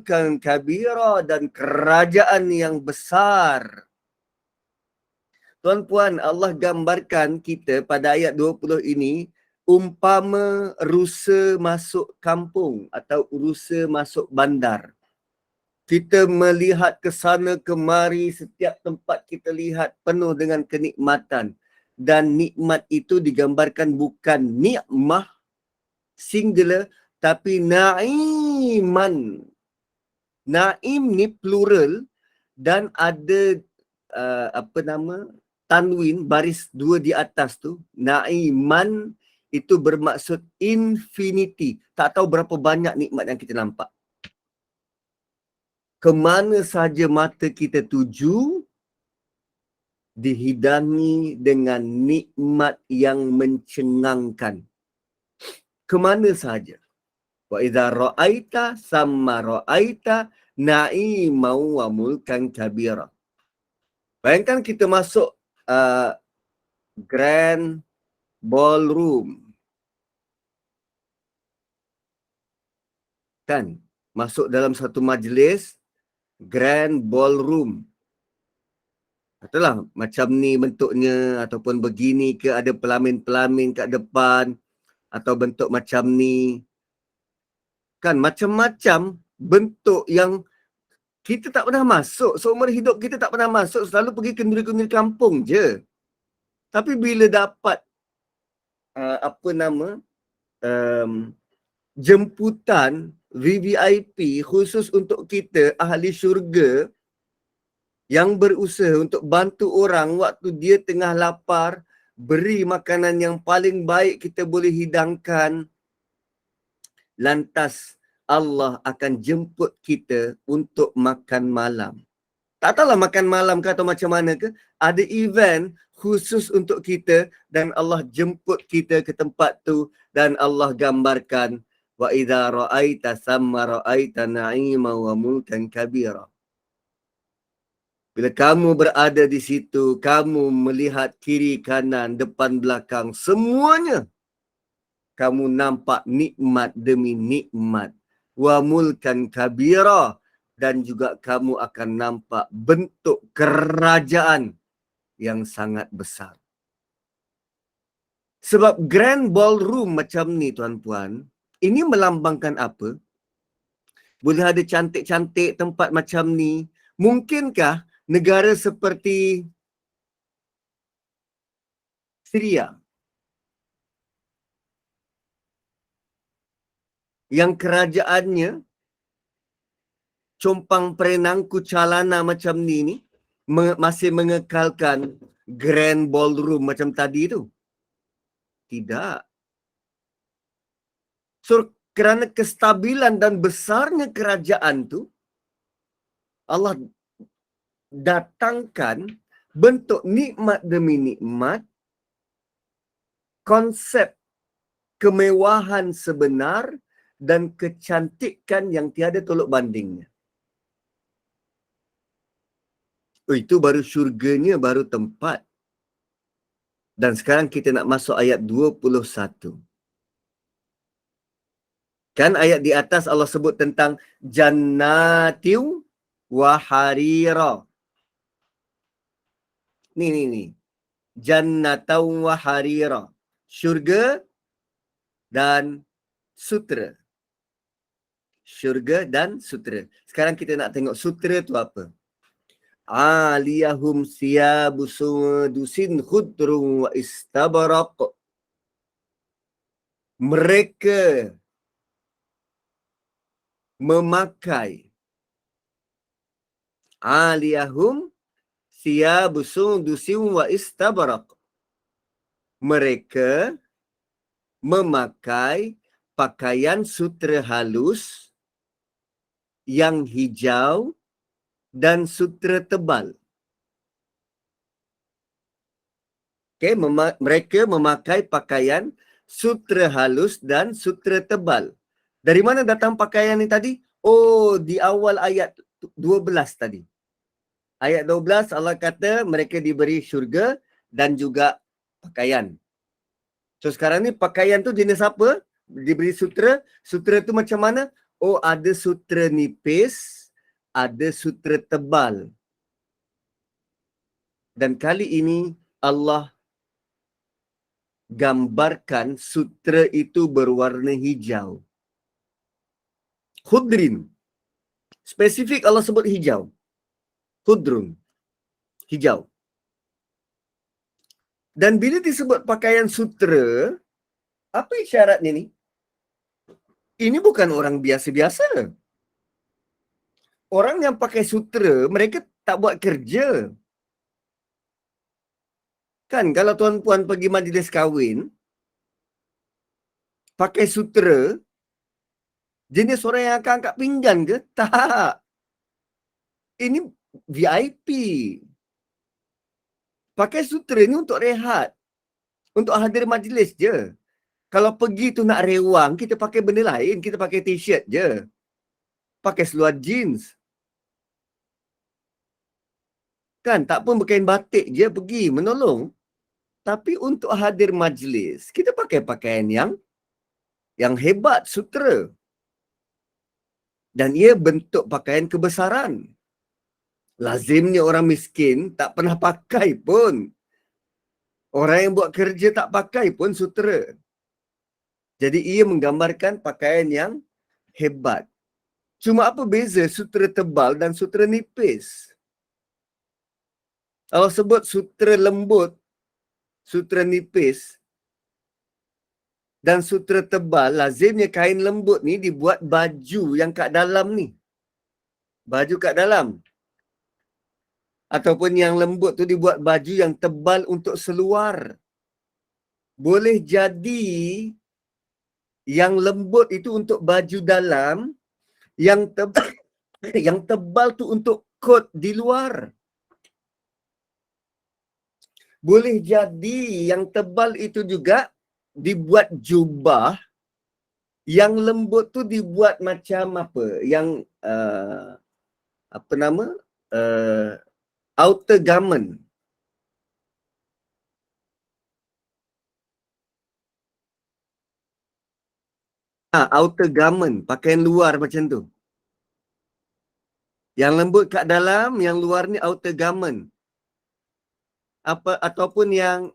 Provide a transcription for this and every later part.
kabira, dan kerajaan yang besar. Tuan-puan, Allah gambarkan kita pada ayat 20 ini umpama rusa masuk kampung atau rusa masuk bandar. Kita melihat ke sana kemari, setiap tempat kita lihat penuh dengan kenikmatan. Dan nikmat itu digambarkan bukan nikmah singular, tapi na'iman. Na'im ni plural dan ada tanwin baris dua di atas tu. Na'iman itu bermaksud infinity. Tak tahu berapa banyak nikmat yang kita nampak. Kemana saja mata kita tuju, dihidangi dengan nikmat yang mencengangkan. Kemana saja. Wa idza ra'aita samma ra'aita na'imau wa mulkan kabira. Bayangkan kita masuk grand ballroom. Kan? Masuk dalam satu majlis grand ballroom. Itulah macam ni bentuknya ataupun begini ke, ada pelamin-pelamin kat depan atau bentuk macam ni. Kan macam-macam bentuk yang kita tak pernah masuk. Seumur hidup kita tak pernah masuk. Selalu pergi kenduri-kenduri kampung je. Tapi bila dapat jemputan VVIP khusus untuk kita ahli syurga yang berusaha untuk bantu orang waktu dia tengah lapar, beri makanan yang paling baik kita boleh hidangkan. Lantas Allah akan jemput kita untuk makan malam. Tak tahulah makan malam ke atau macam mana ke. Ada event khusus untuk kita dan Allah jemput kita ke tempat tu dan Allah gambarkan wa idza ra'aita samma ra'aita na'ima wa mulkan kabira. Bila kamu berada di situ, kamu melihat kiri kanan, depan belakang, semuanya kamu nampak nikmat demi nikmat. Wa mulkan kabira, dan juga kamu akan nampak bentuk kerajaan yang sangat besar. Sebab grand ballroom macam ni tuan-puan, ini melambangkan apa? Boleh ada cantik-cantik tempat macam ni. Mungkinkah negara seperti Syria yang kerajaannya compang perenangku calana macam ni masih mengekalkan grand ballroom macam tadi tu? Tidak. So, kerana kestabilan dan besarnya kerajaan tu, Allah datangkan bentuk nikmat demi nikmat, konsep kemewahan sebenar dan kecantikan yang tiada tolok bandingnya. Oh, itu baru syurganya, baru tempat. Dan sekarang kita nak masuk ayat 21. Kan ayat di atas Allah sebut tentang jannatiu wa harira. Ni. Jannatau wa harira. Syurga dan sutera. Syurga dan sutera. Sekarang kita nak tengok sutera tu apa. Aliyahum siyabu sudusin khudru wa istabaraq. Mereka memakai aliyahum siyabu sudusin wa istabaraq. Mereka memakai pakaian sutera halus yang hijau dan sutera tebal. Okay, mereka memakai pakaian sutera halus dan sutera tebal. Dari mana datang pakaian ni tadi? Oh, di awal ayat 12 tadi. Ayat 12 Allah kata mereka diberi syurga dan juga pakaian. So sekarang ni pakaian tu jenis apa? Diberi sutera. Sutera tu macam mana? Oh, ada sutera nipis, ada sutera tebal. Dan kali ini Allah gambarkan sutera itu berwarna hijau. Khudrin. Spesifik Allah sebut hijau. Khudrun. Hijau. Dan bila disebut pakaian sutera, apa isyaratnya ni? Ini bukan orang biasa-biasa. Orang yang pakai sutera, mereka tak buat kerja. Kan kalau tuan-puan pergi majlis kahwin, pakai sutera, jenis orang yang akan angkat pinggan ke? Tak. Ini VIP. Pakai sutera ni untuk rehat. Untuk hadir majlis je. Kalau pergi tu nak rewang, kita pakai benda lain. Kita pakai t-shirt je. Pakai seluar jeans. Kan, tak pun berkain batik je pergi menolong. Tapi untuk hadir majlis, kita pakai pakaian yang hebat, sutera. Dan ia bentuk pakaian kebesaran. Lazimnya orang miskin tak pernah pakai pun. Orang yang buat kerja tak pakai pun sutera. Jadi ia menggambarkan pakaian yang hebat. Cuma apa beza sutera tebal dan sutera nipis? Kalau sebut sutera lembut, sutera nipis dan sutera tebal, lazimnya kain lembut ni dibuat baju yang kat dalam ni. Baju kat dalam. Ataupun yang lembut tu dibuat baju yang tebal untuk seluar. Boleh jadi yang lembut itu untuk baju dalam, yang tebal, yang tebal tu untuk kot di luar. Boleh jadi yang tebal itu juga dibuat jubah, yang lembut tu dibuat macam apa? Yang apa nama? Outer garment. Outer garment, pakaian luar macam tu. Yang lembut kat dalam, yang luar ni outer garment. Apa ataupun yang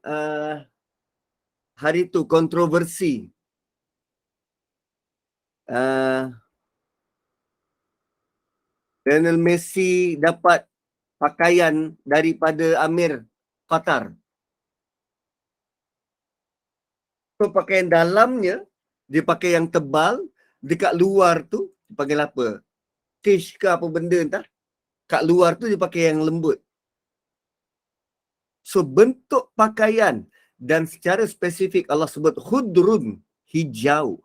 hari tu kontroversi. Lionel Messi dapat pakaian daripada Amir Qatar. So pakaian dalamnya dia pakai yang tebal, dekat luar tu panggil apa? Tish ke apa benda entah. Kat luar tu dia pakai yang lembut. So bentuk pakaian dan secara spesifik Allah sebut khudrun, hijau.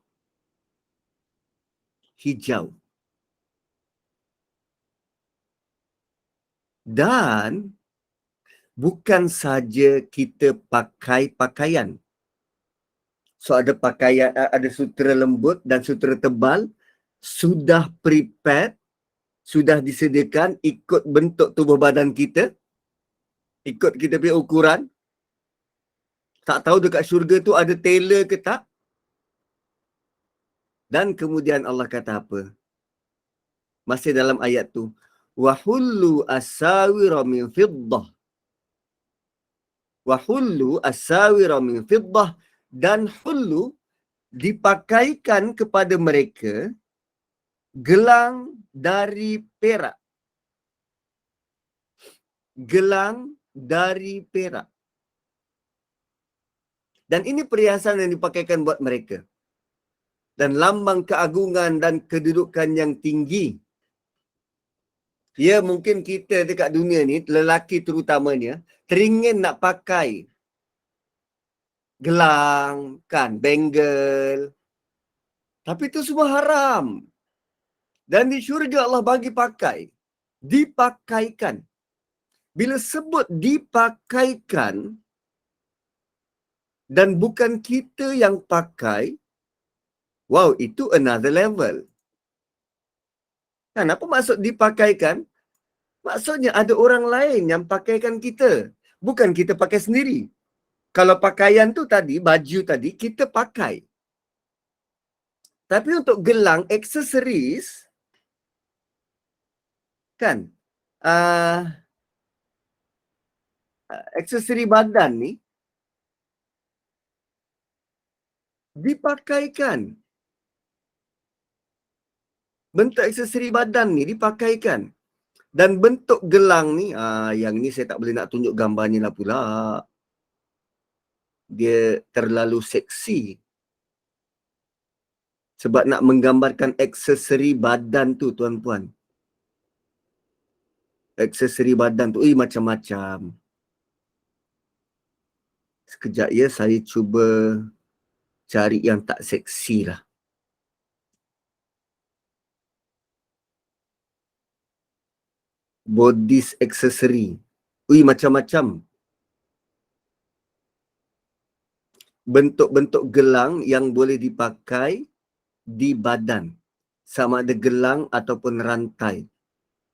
Hijau. Dan bukan saja kita pakai pakaian. So ada pakaian, ada sutera lembut dan sutera tebal, sudah prepared, sudah disediakan ikut bentuk tubuh badan kita, ikut kita punya ukuran. Tak tahu dekat syurga tu ada tailor ke tak. Dan kemudian Allah kata apa? Masih dalam ayat tu. Wahullu asawira min fiddah. Wahullu asawira min fiddah. Dan hullu dipakaikan kepada mereka gelang dari perak. Gelang dari perak. Dan ini perhiasan yang dipakaikan buat mereka. Dan lambang keagungan dan kedudukan yang tinggi. Ya, mungkin kita dekat dunia ni, lelaki terutamanya, teringin nak pakai gelang, kan, bangle. Tapi itu semua haram. Dan di syurga Allah bagi pakai. Dipakaikan. Bila sebut dipakaikan, dan bukan kita yang pakai, wow, itu another level. Kan, apa maksud dipakaikan? Maksudnya ada orang lain yang pakaikan kita. Bukan kita pakai sendiri. Kalau pakaian tu tadi, baju tadi, kita pakai. Tapi untuk gelang, aksesoris, kan, aksesori badan ni dipakaikan. Bentuk aksesori badan ni dipakaikan. Dan bentuk gelang ni, yang ni saya tak boleh nak tunjuk gambarnya lah pula. Dia terlalu seksi. Sebab nak menggambarkan aksesori badan tu, tuan-puan. Aksesori badan tu, macam-macam. Sekejap ya, saya cuba cari yang tak seksi lah. Bodies accessory. Macam-macam. Bentuk-bentuk gelang yang boleh dipakai di badan. Sama ada gelang ataupun rantai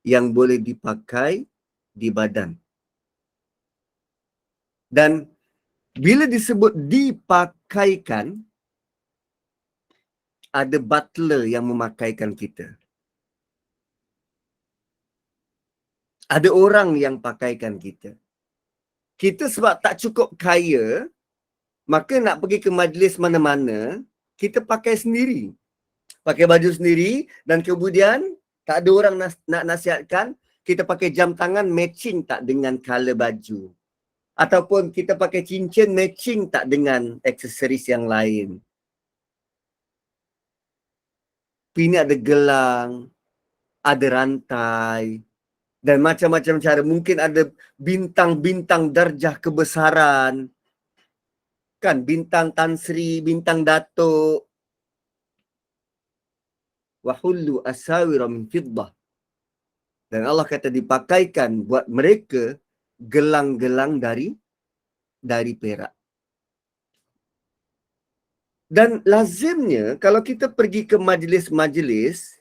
yang boleh dipakai di badan. Dan bila disebut dipakaikan, ada butler yang memakaikan kita. Ada orang yang pakaikan kita. Kita sebab tak cukup kaya, maka nak pergi ke majlis mana-mana, kita pakai sendiri. Pakai baju sendiri dan kemudian tak ada orang nak nasihatkan, kita pakai jam tangan matching tak dengan color baju. Ataupun kita pakai cincin matching tak dengan aksesoris yang lain. Ini ada gelang, ada rantai, dan macam-macam cara. Mungkin ada bintang-bintang darjah kebesaran. Kan, bintang Tan Sri, bintang Datuk. Wahullu asawira min fiddah. Dan Allah kata dipakaikan buat mereka gelang-gelang dari perak. Dan lazimnya kalau kita pergi ke majlis-majlis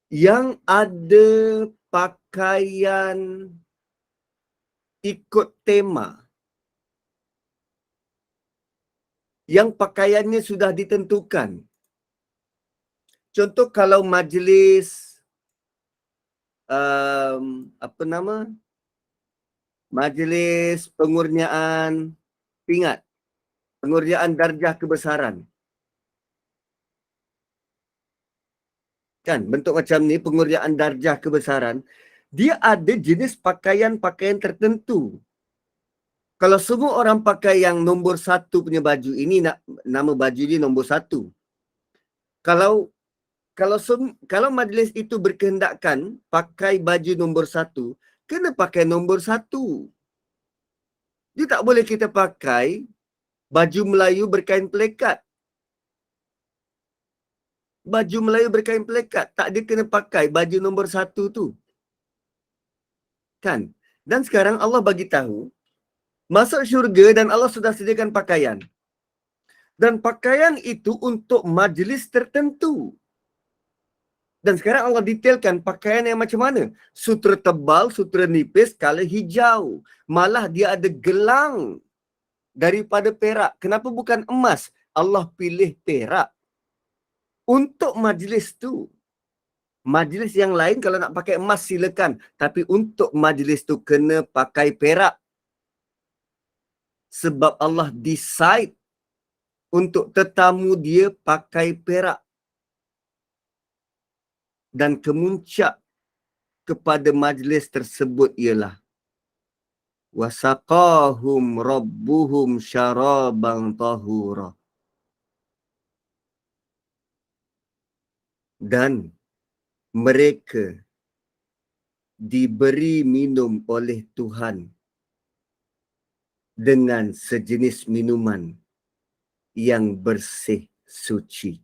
yang ada pakaian ikut tema, yang pakaiannya sudah ditentukan. Contoh kalau majlis majlis pengurniaan pingat, pengurniaan darjah kebesaran. Kan, bentuk macam ni, pengurniaan darjah kebesaran, dia ada jenis pakaian-pakaian tertentu. Kalau semua orang pakai yang nombor 1 punya baju, ini nama baju dia nombor 1. Kalau majlis itu berkehendakkan pakai baju nombor 1, kena pakai nombor 1. Dia tak boleh kita pakai baju Melayu berkain pelekat. Baju Melayu berkain pelekat, tak, dia kena pakai baju nombor 1 tu. Kan? Dan sekarang Allah bagi tahu, masuk syurga dan Allah sudah sediakan pakaian. Dan pakaian itu untuk majlis tertentu. Dan sekarang Allah detailkan pakaian yang macam mana. Sutera tebal, sutera nipis, color hijau. Malah dia ada gelang daripada perak. Kenapa bukan emas? Allah pilih perak. Untuk majlis tu. Majlis yang lain kalau nak pakai emas silakan. Tapi untuk majlis tu kena pakai perak. Sebab Allah decide untuk tetamu dia pakai perak. Dan kemuncak kepada majlis tersebut ialah wasaqahum rabbuhum syaraban tahura. Dan mereka diberi minum oleh Tuhan dengan sejenis minuman yang bersih suci.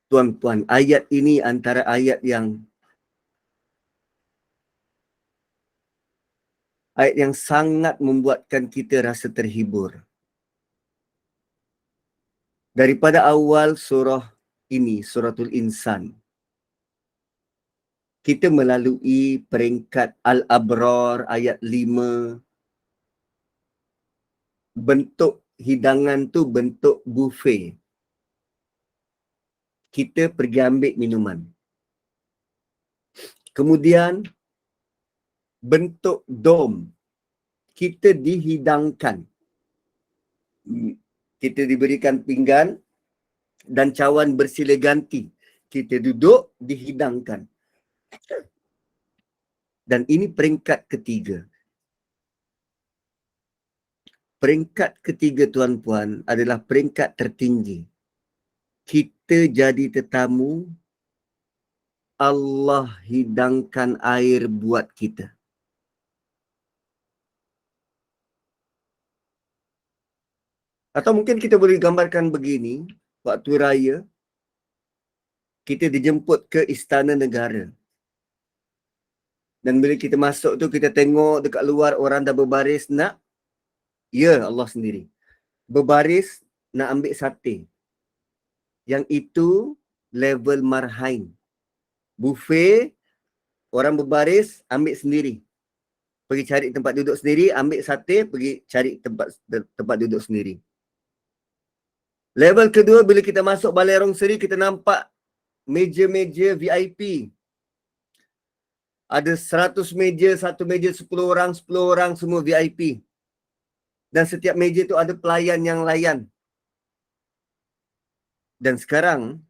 Tuan-tuan, ayat ini antara ayat yang sangat membuatkan kita rasa terhibur. Daripada awal surah ini, Suratul Insan, kita melalui peringkat Al-Abrar ayat 5, bentuk hidangan tu bentuk buffet. Kita pergi ambil minuman. Kemudian bentuk dom. Kita dihidangkan. Kita diberikan pinggan dan cawan bersila ganti. Kita duduk, dihidangkan. Dan ini peringkat ketiga. Peringkat ketiga tuan-puan adalah peringkat tertinggi. Kita jadi tetamu, Allah hidangkan air buat kita. Atau mungkin kita boleh gambarkan begini, waktu raya, kita dijemput ke istana negara. Dan bila kita masuk tu, kita tengok dekat luar orang dah berbaris nak, ya Allah sendiri, berbaris nak ambil sate. Yang itu level marhain. Buffet, orang berbaris, ambil sendiri. Pergi cari tempat duduk sendiri, ambil sate, pergi cari tempat duduk sendiri. Level kedua, bila kita masuk Balai Rong Seri, kita nampak meja-meja VIP. Ada 100 meja, satu meja 10 orang semua VIP. Dan setiap meja tu ada pelayan yang layan. Dan sekarang,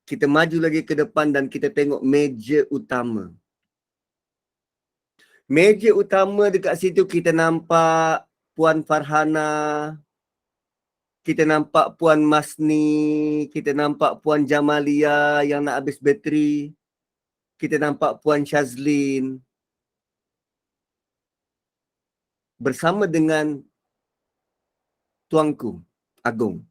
kita maju lagi ke depan dan kita tengok meja utama. Meja utama dekat situ kita nampak Puan Farhana, kita nampak Puan Masni, kita nampak Puan Jamalia yang nak habis bateri, kita nampak Puan Shazlin bersama dengan tuanku Agong.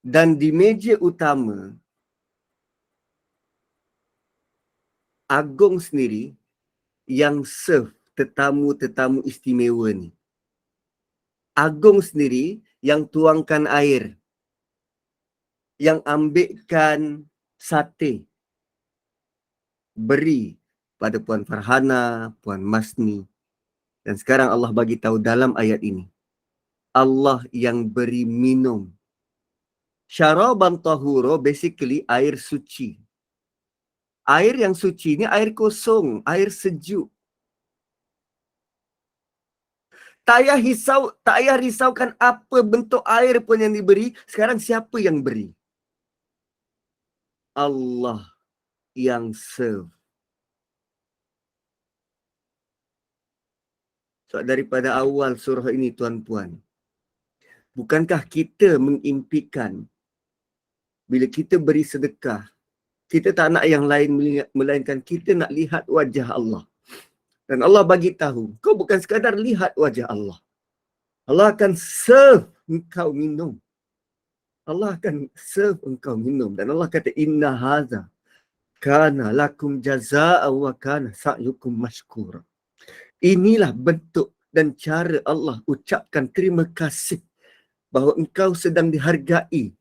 Dan di meja utama, Agong sendiri yang serve tetamu-tetamu istimewa ni. Agong sendiri yang tuangkan air, yang ambilkan sate, beri pada Puan Farhana, Puan Masni. Dan sekarang Allah bagi tahu dalam ayat ini, Allah yang beri minum. Syaraban tahuro, basically air suci. Air yang suci ni air kosong, air sejuk. Tak payah risaukan apa bentuk air pun yang diberi. Sekarang siapa yang beri? Allah yang serve. So, daripada awal surah ini tuan-puan, bukankah kita mengimpikan bila kita beri sedekah, kita tak nak yang lain melainkan kita nak lihat wajah Allah. Dan Allah bagi tahu, kau bukan sekadar lihat wajah Allah. Allah akan serve engkau minum. Allah akan serve engkau minum. Dan Allah kata, inna hadza kana lakum jazaa'a wa kana sa'yukum mashkura. Inilah bentuk dan cara Allah ucapkan terima kasih bahawa engkau sedang dihargai.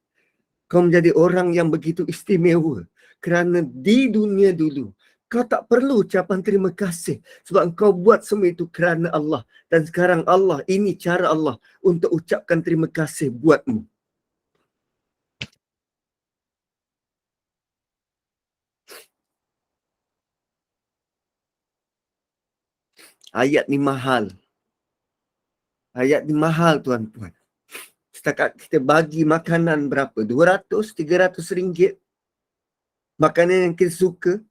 Kau menjadi orang yang begitu istimewa kerana di dunia dulu kau tak perlu ucapan terima kasih sebab engkau buat semua itu kerana Allah. Dan sekarang Allah, ini cara Allah untuk ucapkan terima kasih buatmu. Ayat ni mahal. Ayat ni mahal tuan-tuan. Setakat kita bagi makanan berapa? 200, 300 ringgit. Makanan yang kita suka.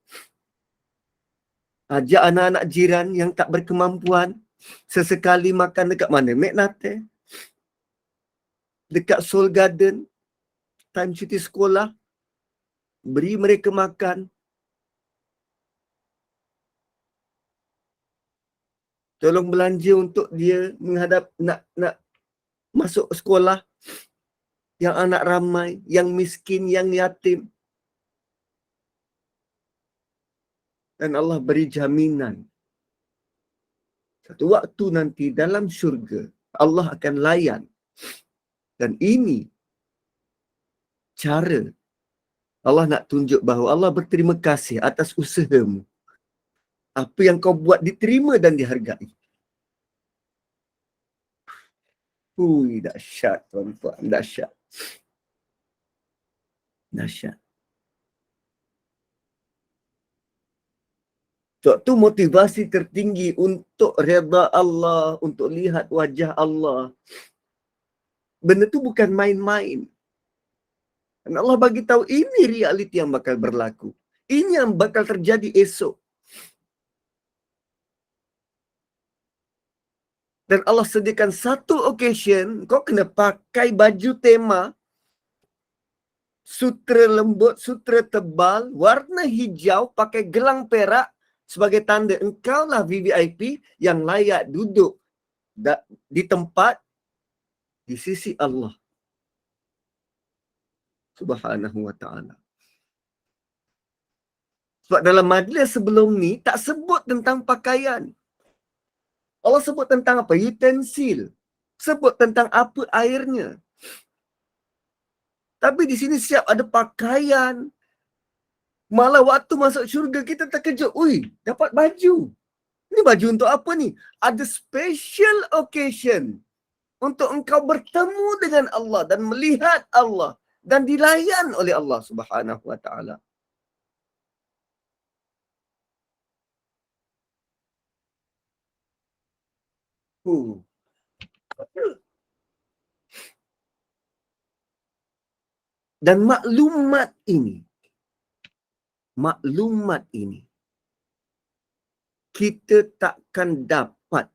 Ajak anak-anak jiran yang tak berkemampuan. Sesekali makan dekat mana? McNatte. Dekat Soul Garden. Time cuti sekolah. Beri mereka makan. Tolong belanja untuk dia menghadap nak masuk sekolah. Yang anak ramai, yang miskin, yang yatim. Dan Allah beri jaminan. Satu waktu nanti dalam syurga, Allah akan layan. Dan ini cara Allah nak tunjuk bahawa Allah berterima kasih atas usahamu. Apa yang kau buat diterima dan dihargai. Hui, dahsyat tuan-tuan, dahsyat. Dahsyat. Sebab tu motivasi tertinggi untuk redha Allah, untuk lihat wajah Allah. Benda tu bukan main-main. Dan Allah bagi tahu ini realiti yang bakal berlaku. Ini yang bakal terjadi esok. Dan Allah sediakan satu occasion, kau kena pakai baju tema, sutra lembut, sutra tebal, warna hijau, pakai gelang perak sebagai tanda engkaulah VVIP yang layak duduk di tempat di sisi Allah Subhanahu wa ta'ala. Sebab dalam majlis sebelum ni tak sebut tentang pakaian. Allah sebut tentang apa? Utensil. Sebut tentang apa airnya. Tapi di sini siap ada pakaian. Malah waktu masuk syurga kita terkejut. Ui, dapat baju. Ini baju untuk apa ni? Ada special occasion untuk engkau bertemu dengan Allah dan melihat Allah dan dilayan oleh Allah Subhanahu wa ta'ala. Dan maklumat ini kita takkan dapat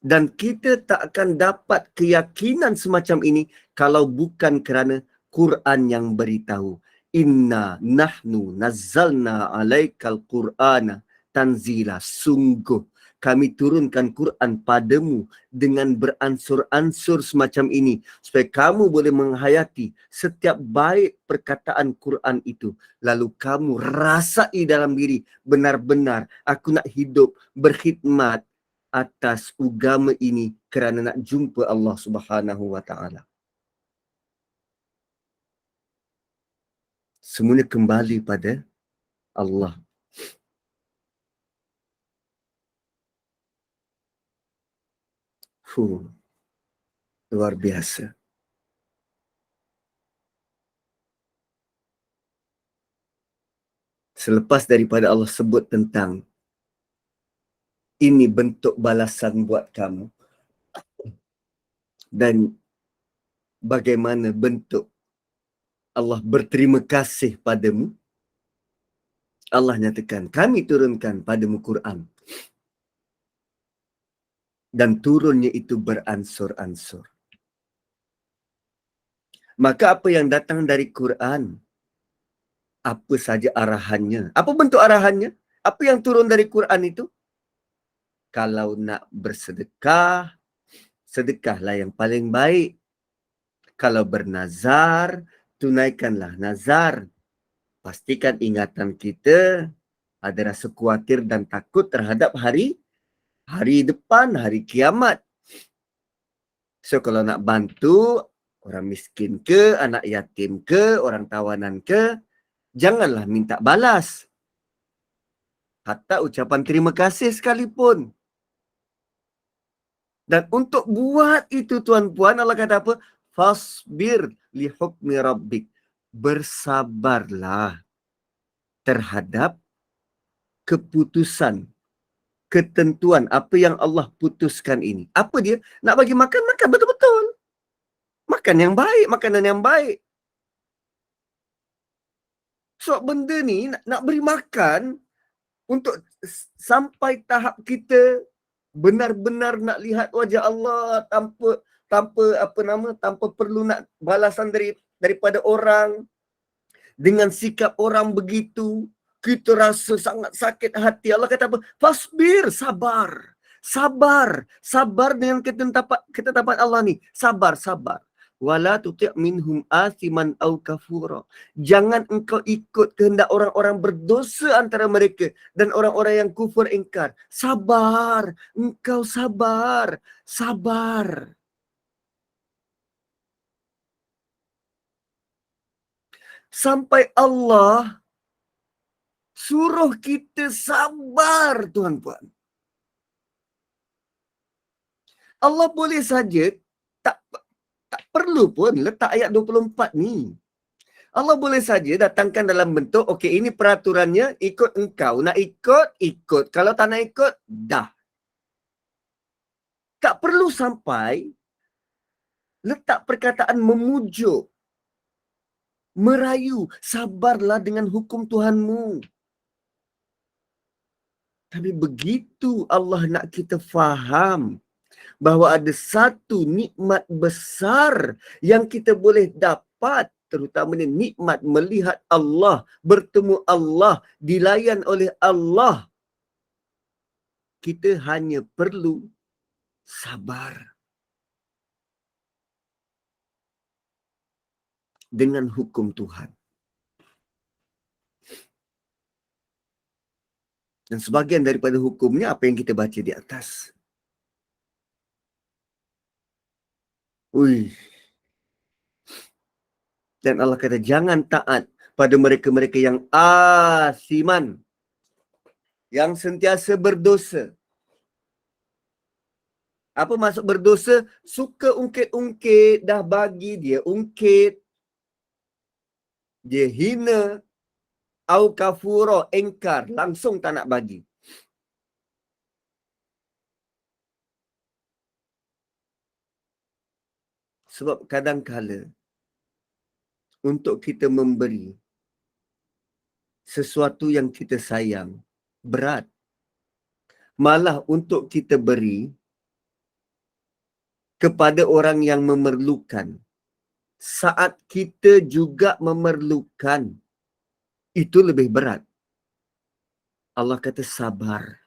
dan kita tak akan dapat keyakinan semacam ini kalau bukan kerana Quran yang beritahu. Inna nahnu nazzalna alaikal Qur'ana tanzila. Sungguh kami turunkan Quran padamu dengan beransur-ansur semacam ini supaya kamu boleh menghayati setiap baik perkataan Quran itu. Lalu kamu rasai dalam diri, benar-benar aku nak hidup berkhidmat atas agama ini kerana nak jumpa Allah Subhanahu wa ta'ala. Semuanya kembali pada Allah. Luar biasa. Selepas daripada Allah sebut tentang ini bentuk balasan buat kamu dan bagaimana bentuk Allah berterima kasih padamu, Allah nyatakan, kami turunkan padamu Quran. Dan turunnya itu beransur-ansur. Maka apa yang datang dari Quran, apa saja arahannya? Apa bentuk arahannya? Apa yang turun dari Quran itu? Kalau nak bersedekah, sedekahlah yang paling baik. Kalau bernazar, tunaikanlah nazar. Pastikan ingatan kita ada rasa khawatir dan takut terhadap hari depan, hari kiamat. So kalau nak bantu orang miskin ke, anak yatim ke, orang tawanan ke, janganlah minta balas. Hatta ucapan terima kasih sekalipun. Dan untuk buat itu tuan-puan, Allah kata apa? Fasbir li hukmi rabbik. Bersabarlah terhadap keputusan, ketentuan apa yang Allah putuskan ini. Apa dia? Nak bagi makan, makan betul-betul. Makan yang baik, makanan yang baik. So benda ni nak beri makan untuk sampai tahap kita benar-benar nak lihat wajah Allah tanpa perlu nak balasan daripada orang. Dengan sikap orang begitu, kita rasa sangat sakit hati. Allah kata apa? Fasbir, sabar. Sabar. Sabar dengan ketetapan Allah ni. Sabar. Wala tuti' minhum athiman au kafura. Jangan engkau ikut kehendak orang-orang berdosa antara mereka dan orang-orang yang kufur ingkar. Sabar. Engkau sabar. Sabar. Sampai Allah suruh kita sabar, tuan-puan. Allah boleh saja tak Tak perlu pun letak ayat 24 ni. Allah boleh saja datangkan dalam bentuk, okey ini peraturannya, ikut engkau. Nak ikut, ikut. Kalau tak nak ikut, dah. Tak perlu sampai letak perkataan memujuk, merayu, sabarlah dengan hukum Tuhanmu. Tapi begitu Allah nak kita faham bahawa ada satu nikmat besar yang kita boleh dapat, terutamanya nikmat melihat Allah, bertemu Allah, dilayan oleh Allah. Kita hanya perlu sabar dengan hukum Tuhan. Dan sebahagian daripada hukumnya apa yang kita baca di atas. Ui. Dan Allah kata jangan taat pada mereka-mereka yang asiman, yang sentiasa berdosa. Apa maksud berdosa? Suka ungkit-ungkit, dah bagi dia ungkit, dia hina, au kafura, engkar, langsung tak nak bagi. Sebab kadang-kala untuk kita memberi sesuatu yang kita sayang berat. Malah untuk kita beri kepada orang yang memerlukan saat kita juga memerlukan, itu lebih berat. Allah kata sabar.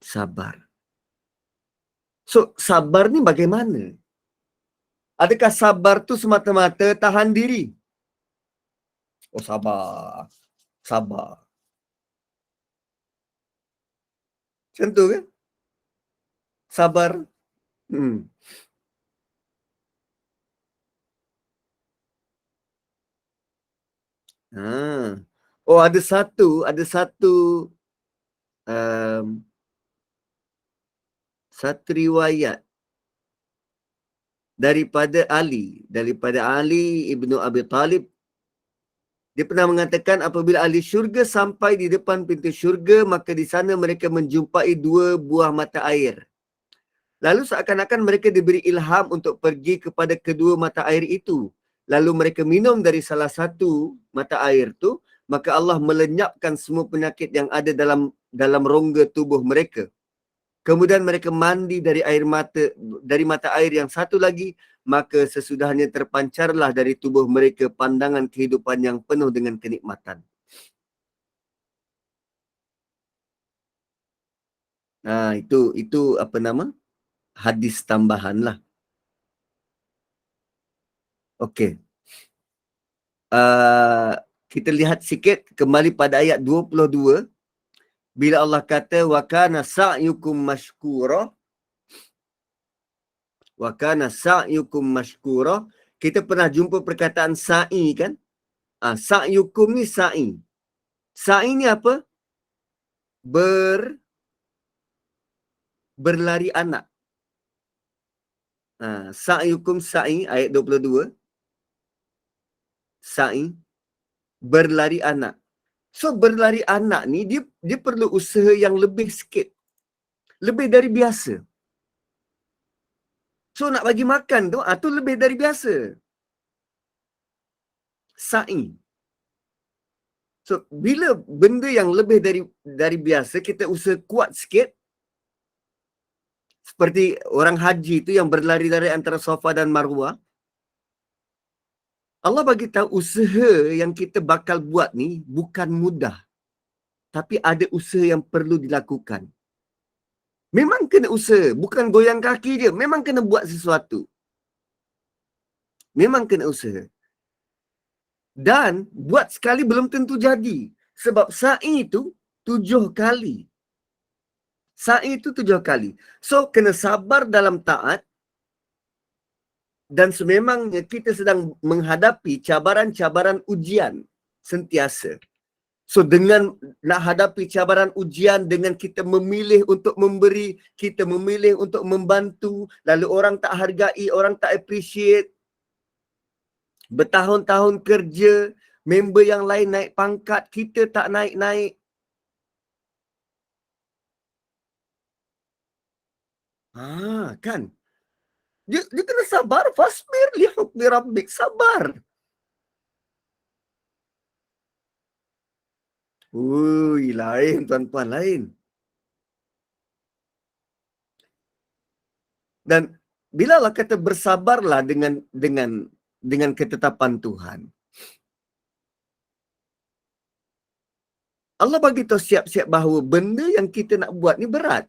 Sabar. So, sabar ni bagaimana? Adakah sabar tu semata-mata tahan diri? Oh, sabar. Sabar. Macam tu kan? Sabar. Oh, ada satu satu riwayat daripada Ali ibnu Abi Talib. Dia pernah mengatakan apabila ahli syurga sampai di depan pintu syurga, maka di sana mereka menjumpai 2 buah mata air. Lalu seakan-akan mereka diberi ilham untuk pergi kepada kedua mata air itu. Lalu mereka minum dari salah satu mata air tu, maka Allah melenyapkan semua penyakit yang ada dalam rongga tubuh mereka. Kemudian mereka mandi dari mata air yang satu lagi, maka sesudahnya terpancarlah dari tubuh mereka pandangan kehidupan yang penuh dengan kenikmatan. Itu apa nama? Hadis tambahan lah. Okey. Kita lihat sikit kembali pada ayat 22. Bila Allah kata wa kana sa'yukum mashkura, wa kana sa'yukum mashkura, kita pernah jumpa perkataan sa'i kan? Sa'yukum ni sa'i. Sa'i ni apa? Berlari anak. Sa'yukum sa'i ayat 22. Sa'i berlari anak. So berlari anak ni dia perlu usaha yang lebih sikit. Lebih dari biasa. So nak bagi makan tu lebih dari biasa. Sa'i. So bila benda yang lebih dari biasa kita usaha kuat sikit, seperti orang haji tu yang berlari-lari antara Safa dan Marwah, Allah bagi tahu usaha yang kita bakal buat ni bukan mudah. Tapi ada usaha yang perlu dilakukan. Memang kena usaha, bukan goyang kaki je. Memang kena buat sesuatu. Memang kena usaha. Dan buat sekali belum tentu jadi. Sebab sa'i itu 7 kali. Sa'i itu 7 kali. So, kena sabar dalam taat. Dan sememangnya kita sedang menghadapi cabaran-cabaran ujian sentiasa. So dengan nak hadapi cabaran ujian, dengan kita memilih untuk memberi, kita memilih untuk membantu, lalu orang tak hargai, orang tak appreciate, bertahun-tahun kerja, member yang lain naik pangkat, kita tak naik-naik. Kan? Dia kena sabar. Fasbir li hukmi rabbik. Sabar. Ui, lain tuan-tuan, lain. Dan bila Allah kata bersabarlah dengan ketetapan Tuhan, Allah bagi tahu siap-siap bahawa benda yang kita nak buat ni berat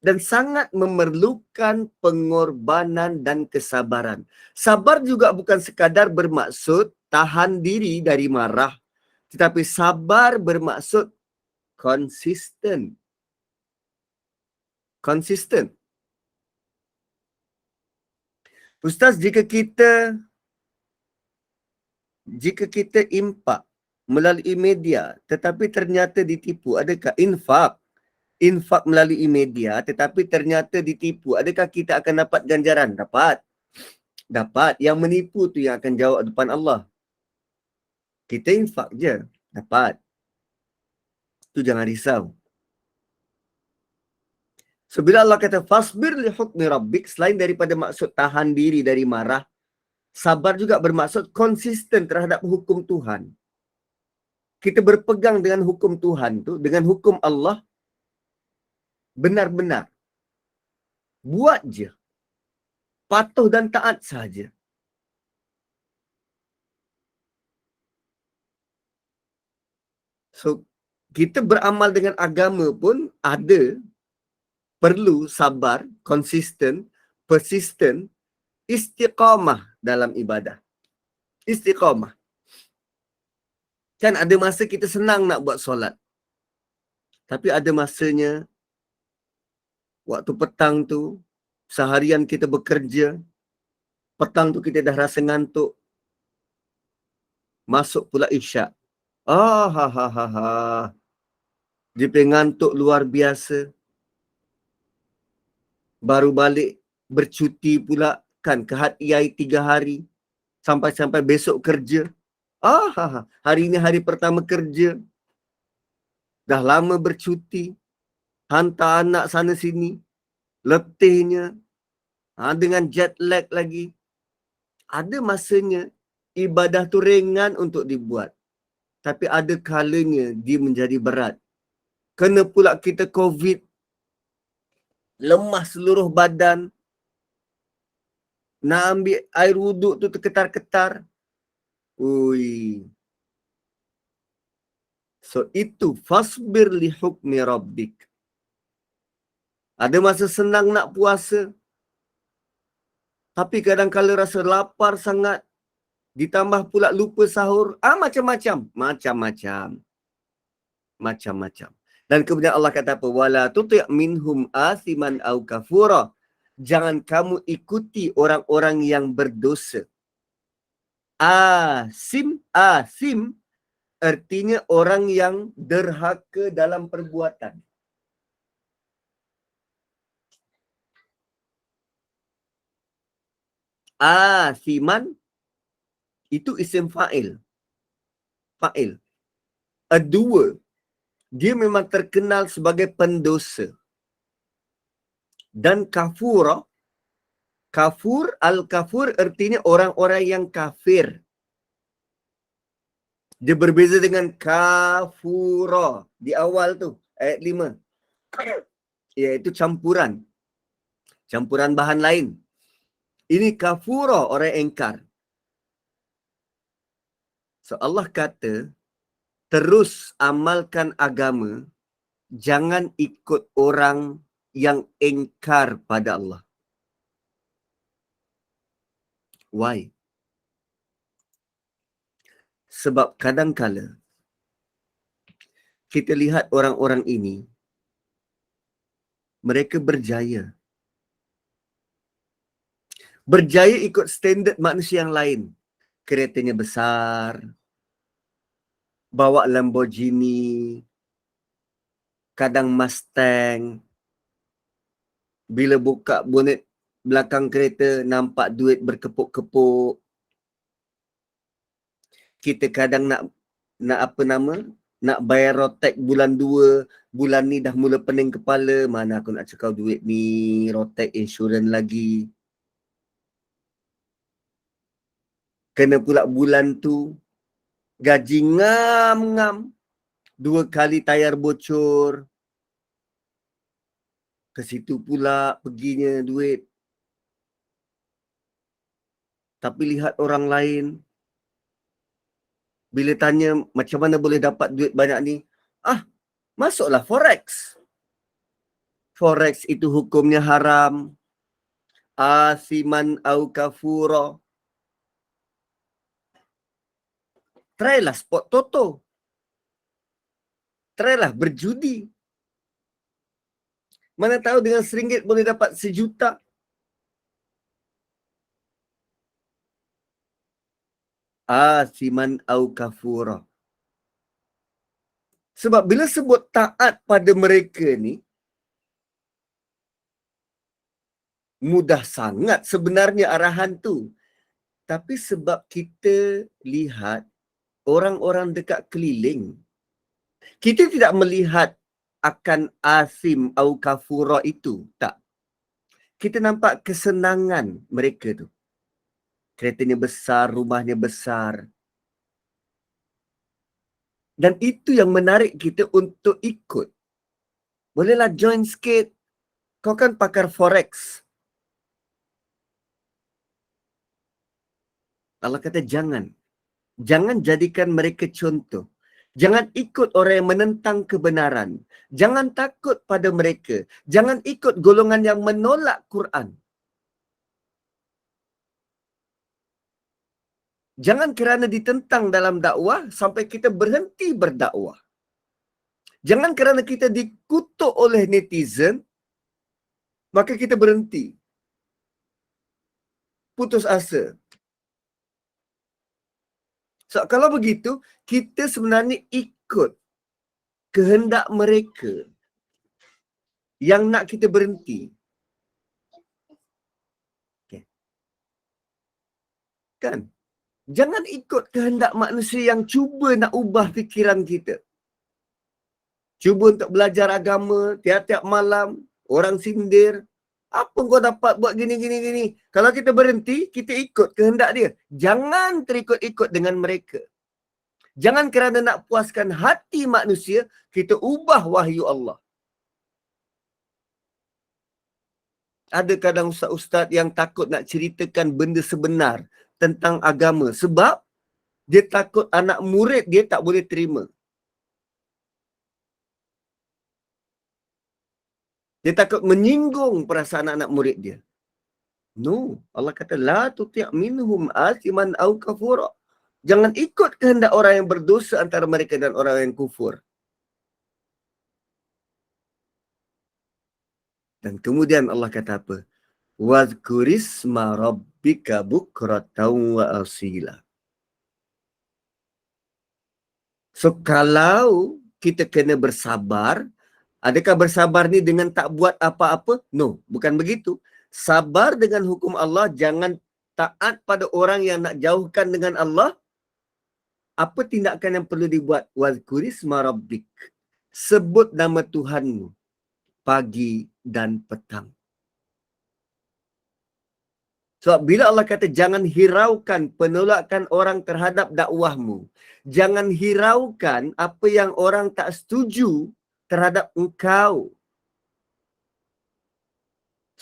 dan sangat memerlukan pengorbanan dan kesabaran. Sabar juga bukan sekadar bermaksud tahan diri dari marah, tetapi sabar bermaksud konsisten. Konsisten. Ustaz, jika kita impak melalui media tetapi ternyata ditipu, adakah infak melalui media tetapi ternyata ditipu, adakah kita akan dapat ganjaran? Dapat. Yang menipu tu yang akan jawab depan Allah. Kita infak je, dapat. Tu jangan risau. So bila Allah kata fasbir li hukmi rabbik, selain daripada maksud tahan diri dari marah, sabar juga bermaksud konsisten terhadap hukum Tuhan. Kita berpegang dengan hukum Tuhan tu, dengan hukum Allah, benar-benar. Buat je. Patuh dan taat saja. So, kita beramal dengan agama pun ada, perlu sabar, konsisten, persisten, istiqamah dalam ibadah. Istiqamah. Kan ada masa kita senang nak buat solat. Tapi ada masanya, waktu petang tu, seharian kita bekerja, petang tu kita dah rasa ngantuk, masuk pula isyak. Dia punya ngantuk luar biasa. Baru balik bercuti pula kan, kehadiah 3 hari. Sampai besok kerja. Hari ini hari pertama kerja. Dah lama bercuti. Hantar anak sana sini. Letihnya. Dengan jet lag lagi. Ada masanya ibadah tu ringan untuk dibuat. Tapi ada kalanya dia menjadi berat. Kena pula kita COVID. Lemah seluruh badan. Nak ambil air wuduk tu terketar-ketar. Ui. So itu fasbir li hukmi rabbik. Ada masa senang nak puasa. Tapi kadang-kala rasa lapar sangat. Ditambah pula lupa sahur. Macam-macam. Macam-macam. Dan kemudian Allah kata apa? Wala tuti' minhum athiman au kafura. Jangan kamu ikuti orang-orang yang berdosa. Asim artinya orang yang derhaka dalam perbuatan. Asiman itu isim fa'il. Dua, dia memang terkenal sebagai pendosa. Dan al-kafur artinya orang-orang yang kafir. Dia berbeza dengan kafura di awal tu, ayat 5. Iaitu campuran bahan lain. Ini kafura, orang yang engkar. So Allah kata, terus amalkan agama, jangan ikut orang yang engkar pada Allah. Why? Sebab kadang-kala kita lihat orang-orang ini, mereka berjaya. Berjaya ikut standard manusia yang lain. Keretanya besar, bawa Lamborghini, kadang Mustang. Bila buka bonet belakang kereta, nampak duit berkepuk-kepuk. Kita kadang nak apa nama? Nak bayar rotek bulan 2, bulan ni dah mula pening kepala, mana aku nak cekau duit ni, rotek insurans lagi. Kena pula bulan tu, gaji ngam-ngam, 2 kali tayar bocor. Ke situ pula perginya duit. Tapi lihat orang lain, bila tanya macam mana boleh dapat duit banyak ni, masuklah Forex. Forex itu hukumnya haram. Asiman au kafura. Trylah spot toto. Trylah berjudi. Mana tahu dengan RM1 boleh dapat RM1,000,000. Asiman au kafura. Sebab bila sebut taat pada mereka ni, mudah sangat sebenarnya arahan tu. Tapi sebab kita lihat orang-orang dekat keliling, kita tidak melihat akan asim au kafura itu. Tak. Kita nampak kesenangan mereka tu. Keretanya besar, rumahnya besar. Dan itu yang menarik kita untuk ikut. Bolehlah join sikit. Kau kan pakar Forex. Allah kata jangan. Jangan jadikan mereka contoh. Jangan ikut orang yang menentang kebenaran. Jangan takut pada mereka. Jangan ikut golongan yang menolak Quran. Jangan kerana ditentang dalam dakwah sampai kita berhenti berdakwah. Jangan kerana kita dikutuk oleh netizen, maka kita berhenti. Putus asa. So, kalau begitu, kita sebenarnya ikut kehendak mereka yang nak kita berhenti. Okay. Kan? Jangan ikut kehendak manusia yang cuba nak ubah fikiran kita. Cuba untuk belajar agama, tiap-tiap malam, orang sindir. Apa kau dapat buat gini. Kalau kita berhenti, kita ikut kehendak dia. Jangan terikut-ikut dengan mereka. Jangan kerana nak puaskan hati manusia, kita ubah wahyu Allah. Ada kadang ustaz-ustaz yang takut nak ceritakan benda sebenar tentang agama. Sebab dia takut anak murid dia tak boleh terima. Dia takut menyinggung perasaan anak murid dia. No. Allah kata, la tuti' minhum asiman au kafura. Jangan ikut kehendak orang yang berdosa antara mereka dan orang yang kufur. Dan kemudian Allah kata apa? Wadhkurisma rabbika bukratan wa asila. So, kalau kita kena bersabar, adakah bersabar ni dengan tak buat apa-apa? No, bukan begitu. Sabar dengan hukum Allah, jangan taat pada orang yang nak jauhkan dengan Allah. Apa tindakan yang perlu dibuat? Wadhkurisma rabbik. Sebut nama Tuhanmu pagi dan petang. Sebab bila Allah kata jangan hiraukan penolakan orang terhadap dakwahmu. Jangan hiraukan apa yang orang tak setuju terhadap engkau.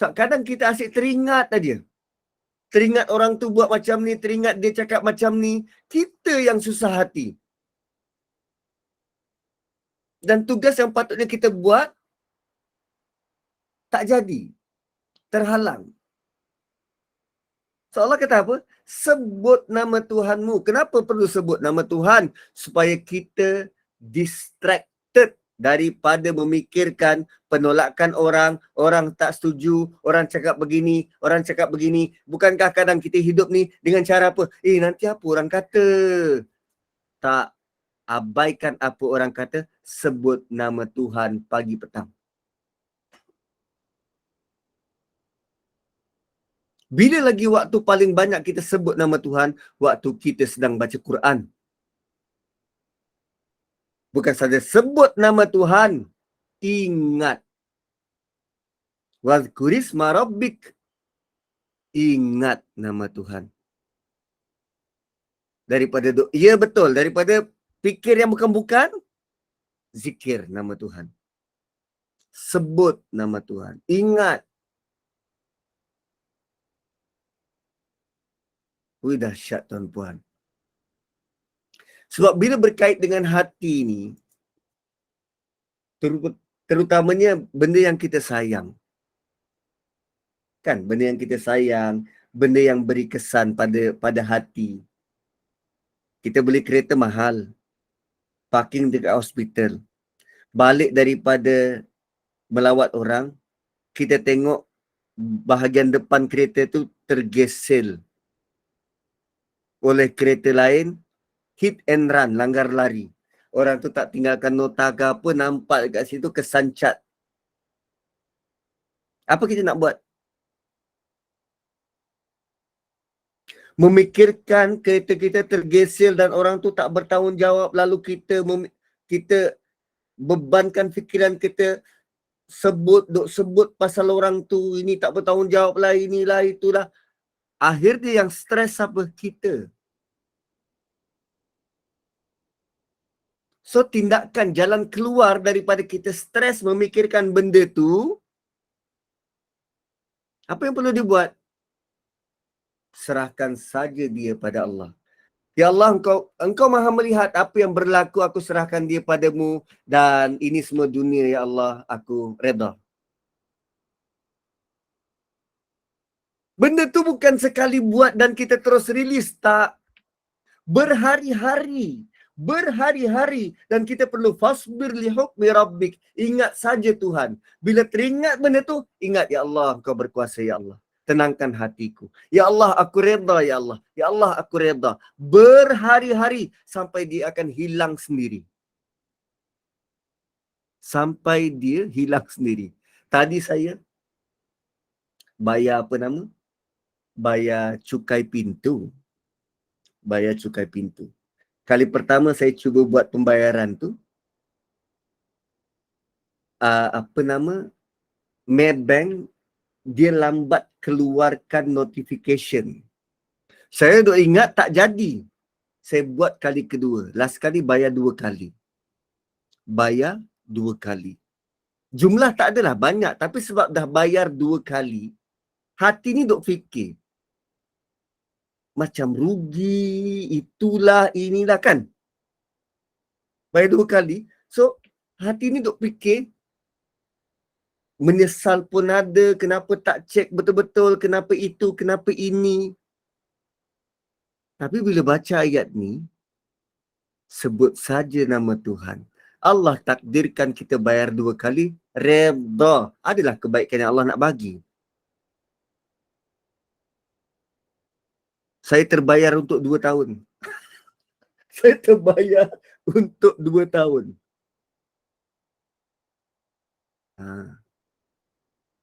Sebab kadang kita asyik teringat saja. Teringat orang tu buat macam ni, teringat dia cakap macam ni. Kita yang susah hati. Dan tugas yang patutnya kita buat, tak jadi. Terhalang. So Allah kata apa? Sebut nama Tuhanmu. Kenapa perlu sebut nama Tuhan? Supaya kita distracted daripada memikirkan penolakan orang, orang tak setuju, orang cakap begini, orang cakap begini. Bukankah kadang kita hidup ni dengan cara apa? Nanti apa orang kata? Tak. abaikan apa orang kata, sebut nama Tuhan pagi petang. Bila lagi waktu paling banyak kita sebut nama Tuhan? Waktu kita sedang baca Quran. Bukan saja sebut nama Tuhan, ingat. Wazkurisma rabbik. Ingat nama Tuhan. Daripada ya betul, daripada fikir yang bukan-bukan, zikir nama Tuhan. Sebut nama Tuhan. Ingat. Wih, dahsyat tuan-puan. Sebab bila berkait dengan hati ni, terutamanya benda yang kita sayang. Kan, benda yang kita sayang, benda yang beri kesan pada hati. Kita beli kereta mahal, parking dekat hospital. Balik daripada melawat orang, kita tengok bahagian depan kereta tu tergesel oleh kereta lain, hit and run, langgar lari. Orang tu tak tinggalkan nota ke apa, nampak dekat situ kesan cat. Apa kita nak buat? Memikirkan kereta kita tergesel dan orang tu tak bertanggungjawab, lalu kita bebankan fikiran kita, sebut pasal orang tu, ini tak bertanggungjawab lah, inilah, itulah. Akhirnya yang stres apa? Kita. So, tindakan jalan keluar daripada kita stres memikirkan benda tu, apa yang perlu dibuat? Serahkan saja dia pada Allah. Ya Allah, engkau maha melihat apa yang berlaku, aku serahkan dia padamu, dan ini semua dunia, ya Allah, aku reda. Benda tu bukan sekali buat dan kita terus rilis, tak. Berhari-hari. Berhari-hari. Dan kita perlu fasbir li hukmi rabbik. Ingat saja Tuhan. Bila teringat benda tu, ingat, ya Allah, engkau berkuasa, ya Allah. Tenangkan hatiku. Ya Allah, aku reda, ya Allah. Ya Allah, aku reda. Berhari-hari sampai dia akan hilang sendiri. Sampai dia hilang sendiri. Tadi saya bayar apa nama? Bayar cukai pintu. Bayar cukai pintu. Kali pertama saya cuba buat pembayaran tu, apa nama? Maybank, dia lambat keluarkan notification. Saya duk ingat tak jadi. Saya buat kali kedua. Last kali bayar 2 kali. Bayar 2 kali. Jumlah tak adalah banyak, tapi sebab dah bayar 2 kali, hati ni duk fikir. Macam rugi, itulah, inilah kan. Bayar 2 kali. So, hati ni duk fikir, menyesal pun ada, kenapa tak cek betul-betul, kenapa itu, kenapa ini. Tapi bila baca ayat ni, sebut saja nama Tuhan. Allah takdirkan kita bayar 2 kali, redha. Adalah kebaikan yang Allah nak bagi. Saya terbayar untuk 2 tahun. Saya terbayar untuk 2 tahun.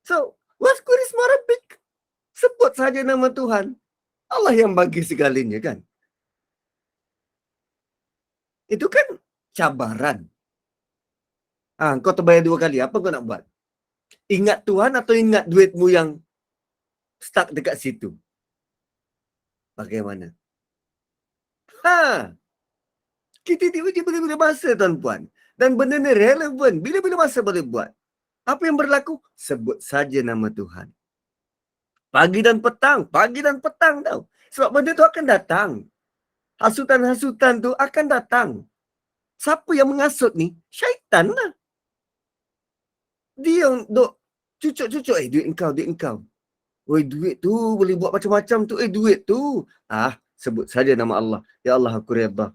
So, wazkurisma rabbik. Sebut saja nama Tuhan. Allah yang bagi segalanya kan. Itu kan cabaran. Kau terbayar 2 kali, apa kau nak buat? Ingat Tuhan atau ingat duitmu yang stuck dekat situ? Bagaimana? Kita tiba-tiba bila masa, tuan-puan. Dan benda ni relevan. Bila-bila masa boleh buat. Apa yang berlaku? Sebut saja nama Tuhan. Pagi dan petang. Pagi dan petang tau. Sebab benda tu akan datang. Hasutan-hasutan tu akan datang. Siapa yang mengasut ni? Syaitan lah. Dia yang duk cucuk-cucuk. Duit engkau, duit engkau. Oi, duit tu boleh buat macam-macam tu. Duit tu. Sebut saja nama Allah. Ya Allah, aku redha.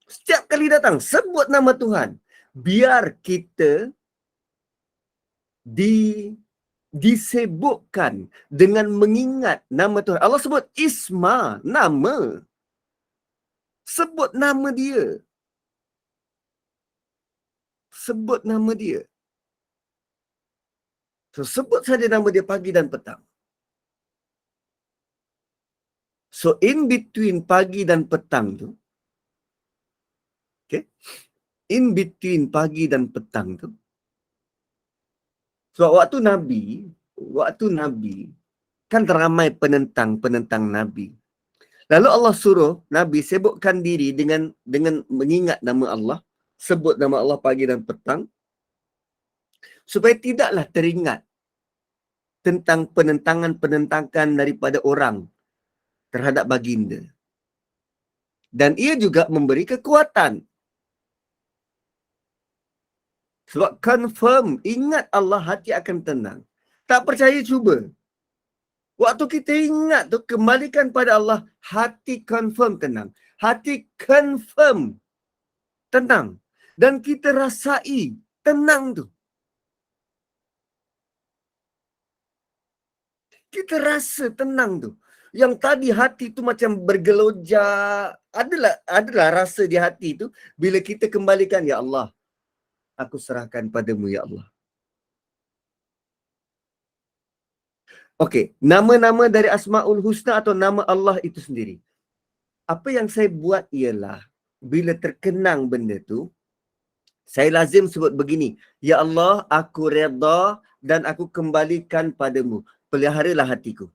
Setiap kali datang, sebut nama Tuhan. Biar kita disebutkan dengan mengingat nama Tuhan. Allah sebut isma, nama. Sebut nama dia. Sebut nama dia. So, sebut saja nama dia pagi dan petang. So, in between pagi dan petang tu, okay, in between pagi dan petang tu, so waktu Nabi, kan ramai penentang Nabi. Lalu Allah suruh Nabi sibukkan diri dengan mengingat nama Allah, sebut nama Allah pagi dan petang, supaya tidaklah teringat tentang penentangan daripada orang terhadap baginda. Dan ia juga memberi kekuatan. Sebab confirm, ingat Allah, hati akan tenang. Tak percaya, cuba. Waktu kita ingat tu, kembalikan pada Allah, hati confirm tenang. Hati confirm tenang. Dan kita rasai tenang tu. Kita rasa tenang tu. Yang tadi hati tu macam bergelojak. Adalah rasa di hati tu. Bila kita kembalikan, ya Allah, aku serahkan padamu, ya Allah. Okey, nama-nama dari Asmaul Husna atau nama Allah itu sendiri. Apa yang saya buat ialah, bila terkenang benda tu, saya lazim sebut begini, ya Allah, aku redha dan aku kembalikan padamu. Peliharalah hatiku.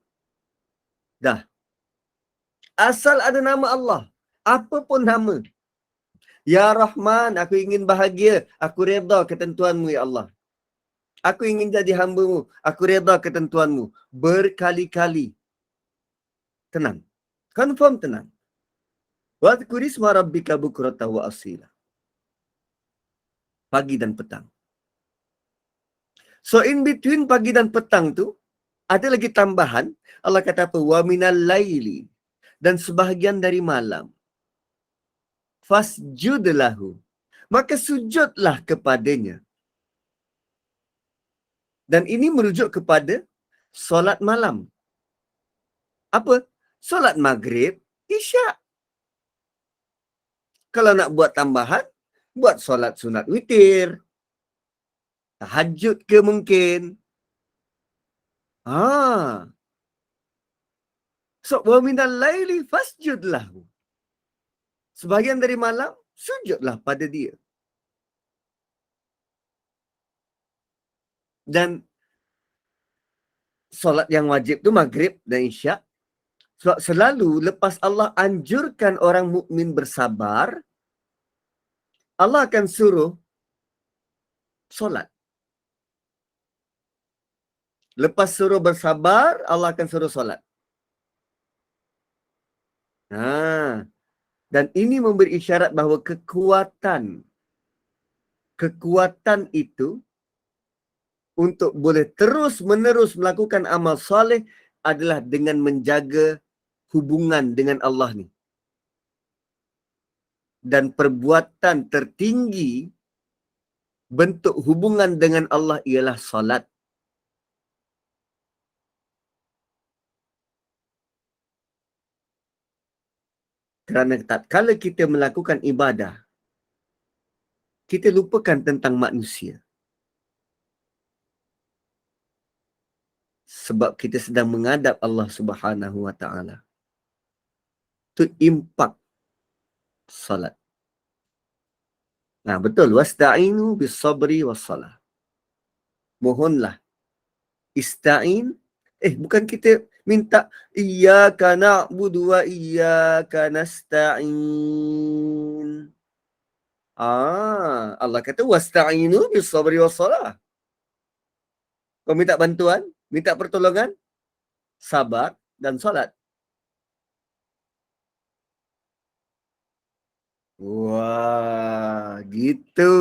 Dah. Asal ada nama Allah, apa pun nama. Ya Rahman, aku ingin bahagia, aku redha ketentuanmu, ya Allah. Aku ingin jadi hamba-Mu, aku redha ketentuanmu. Berkali-kali. Tenang. Confirm tenang. Wadhkur isma rabbika bukratan wa asila. Pagi dan petang. So in between pagi dan petang tu, ada lagi tambahan. Allah kata apa? Wa minal laili. Dan sebahagian dari malam. Fasjud lahu. Maka sujudlah kepadanya. Dan ini merujuk kepada solat malam. Apa? Solat maghrib, isyak. Kalau nak buat tambahan, buat solat sunat witir. Tahajud ke mungkin. So, wa minal laili fasjud lahu. Sebahagian dari malam, sujudlah pada dia. Dan solat yang wajib tu maghrib dan isyak. Sebab selalu lepas Allah anjurkan orang mukmin bersabar, Allah akan suruh solat. Lepas suruh bersabar, Allah akan suruh solat. Dan ini memberi isyarat bahawa kekuatan itu untuk boleh terus-menerus melakukan amal soleh adalah dengan menjaga hubungan dengan Allah ni. Dan perbuatan tertinggi bentuk hubungan dengan Allah ialah salat. Kerana tatkala kita melakukan ibadah, kita lupakan tentang manusia. Sebab kita sedang menghadap Allah Subhanahu Wa Taala. Itu impak salat. Nah, betul. Wasta'inu bis-sabri was-salah. Mohonlah. Ista'in. Bukan kita minta iyyaka na'budu wa iyyaka nasta'in. Allah kata wasta'inu bis-sabri was-salah. Kau minta bantuan, minta pertolongan, sabar dan solat. Wah, gitu.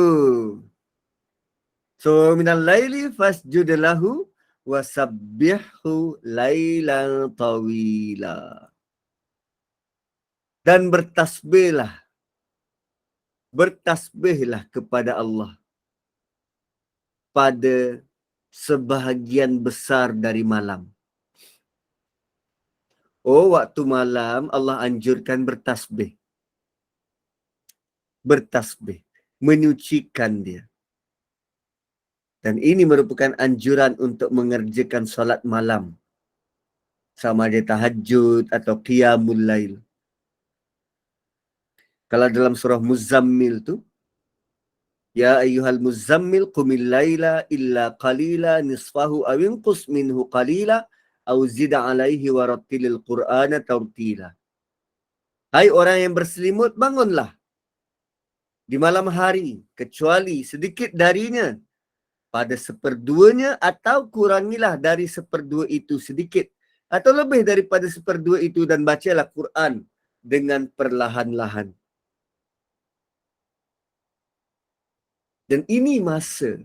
So, minal laili fasjud lahu wasabbihu lailan tawila. Dan bertasbihlah kepada Allah pada sebahagian besar dari malam. Waktu malam Allah anjurkan bertasbih. bertasbih, menyucikan dia. Dan ini merupakan anjuran untuk mengerjakan solat malam. Sama ada tahajud atau qiyamul lail. Kalau dalam surah Muzammil tu, Ya ayyuhal muzammil qumil laila illa qalila nisfahu aw inqus minhu qalila aw zid alaihi warattilil qur'ana tartila. Hai orang yang berselimut, bangunlah di malam hari kecuali sedikit darinya pada seperduanya, atau kurangilah dari seperdua itu sedikit atau lebih daripada seperdua itu, dan bacalah Quran dengan perlahan-lahan. Dan ini masa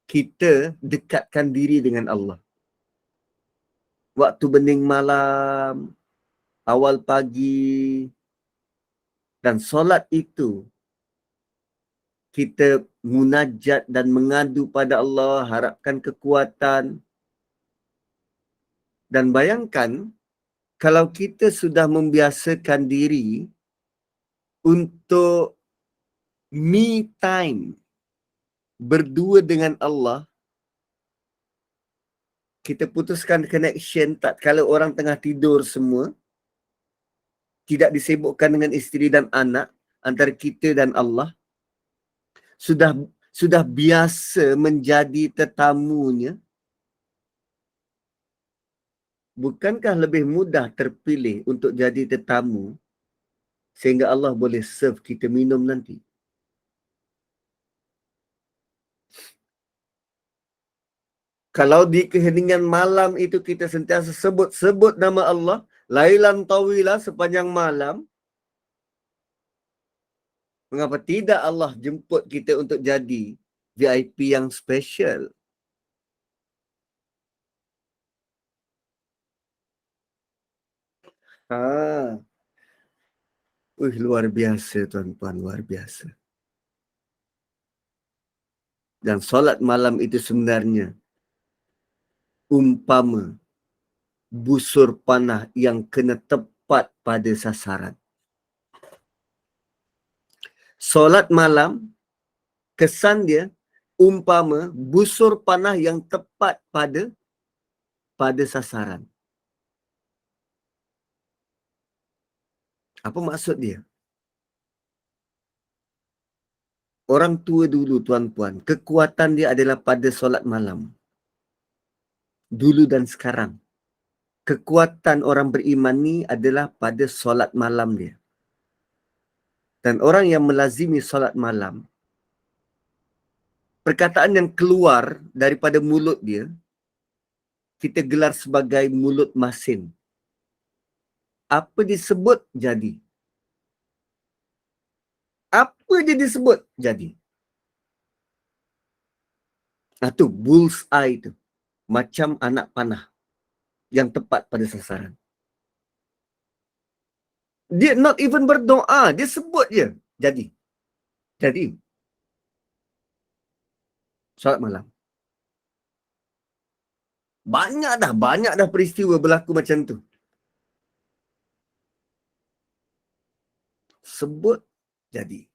kita dekatkan diri dengan Allah. Waktu bening malam, awal pagi, dan solat itu kita munajat dan mengadu pada Allah, harapkan kekuatan. Dan bayangkan kalau kita sudah membiasakan diri untuk me time, berdua dengan Allah, kita putuskan connection tak kala orang tengah tidur semua, tidak disibukkan dengan isteri dan anak, antara kita dan Allah, sudah biasa menjadi tetamunya, bukankah lebih mudah terpilih untuk jadi tetamu sehingga Allah boleh serve kita minum nanti? Kalau di keheningan malam itu kita sentiasa sebut nama Allah, lailan tawila, sepanjang malam, mengapa tidak Allah jemput kita untuk jadi VIP yang special? Luar biasa tuan-tuan, luar biasa. Dan solat malam itu sebenarnya umpama busur panah yang kena tepat pada sasaran. Solat malam, kesan dia umpama busur panah yang tepat pada sasaran. Apa maksud dia? Orang tua dulu tuan-puan, kekuatan dia adalah pada solat malam. Dulu dan sekarang. Kekuatan orang beriman ni adalah pada solat malam dia. Dan orang yang melazimi solat malam, perkataan yang keluar daripada mulut dia, kita gelar sebagai mulut masin. Apa disebut, jadi. Apa dia disebut, jadi. Itu bullseye tu. Macam anak panah yang tepat pada sasaran. Dia not even berdoa, dia sebut je, jadi. Jadi. Solat malam. Banyak dah peristiwa berlaku macam tu. Sebut, jadi.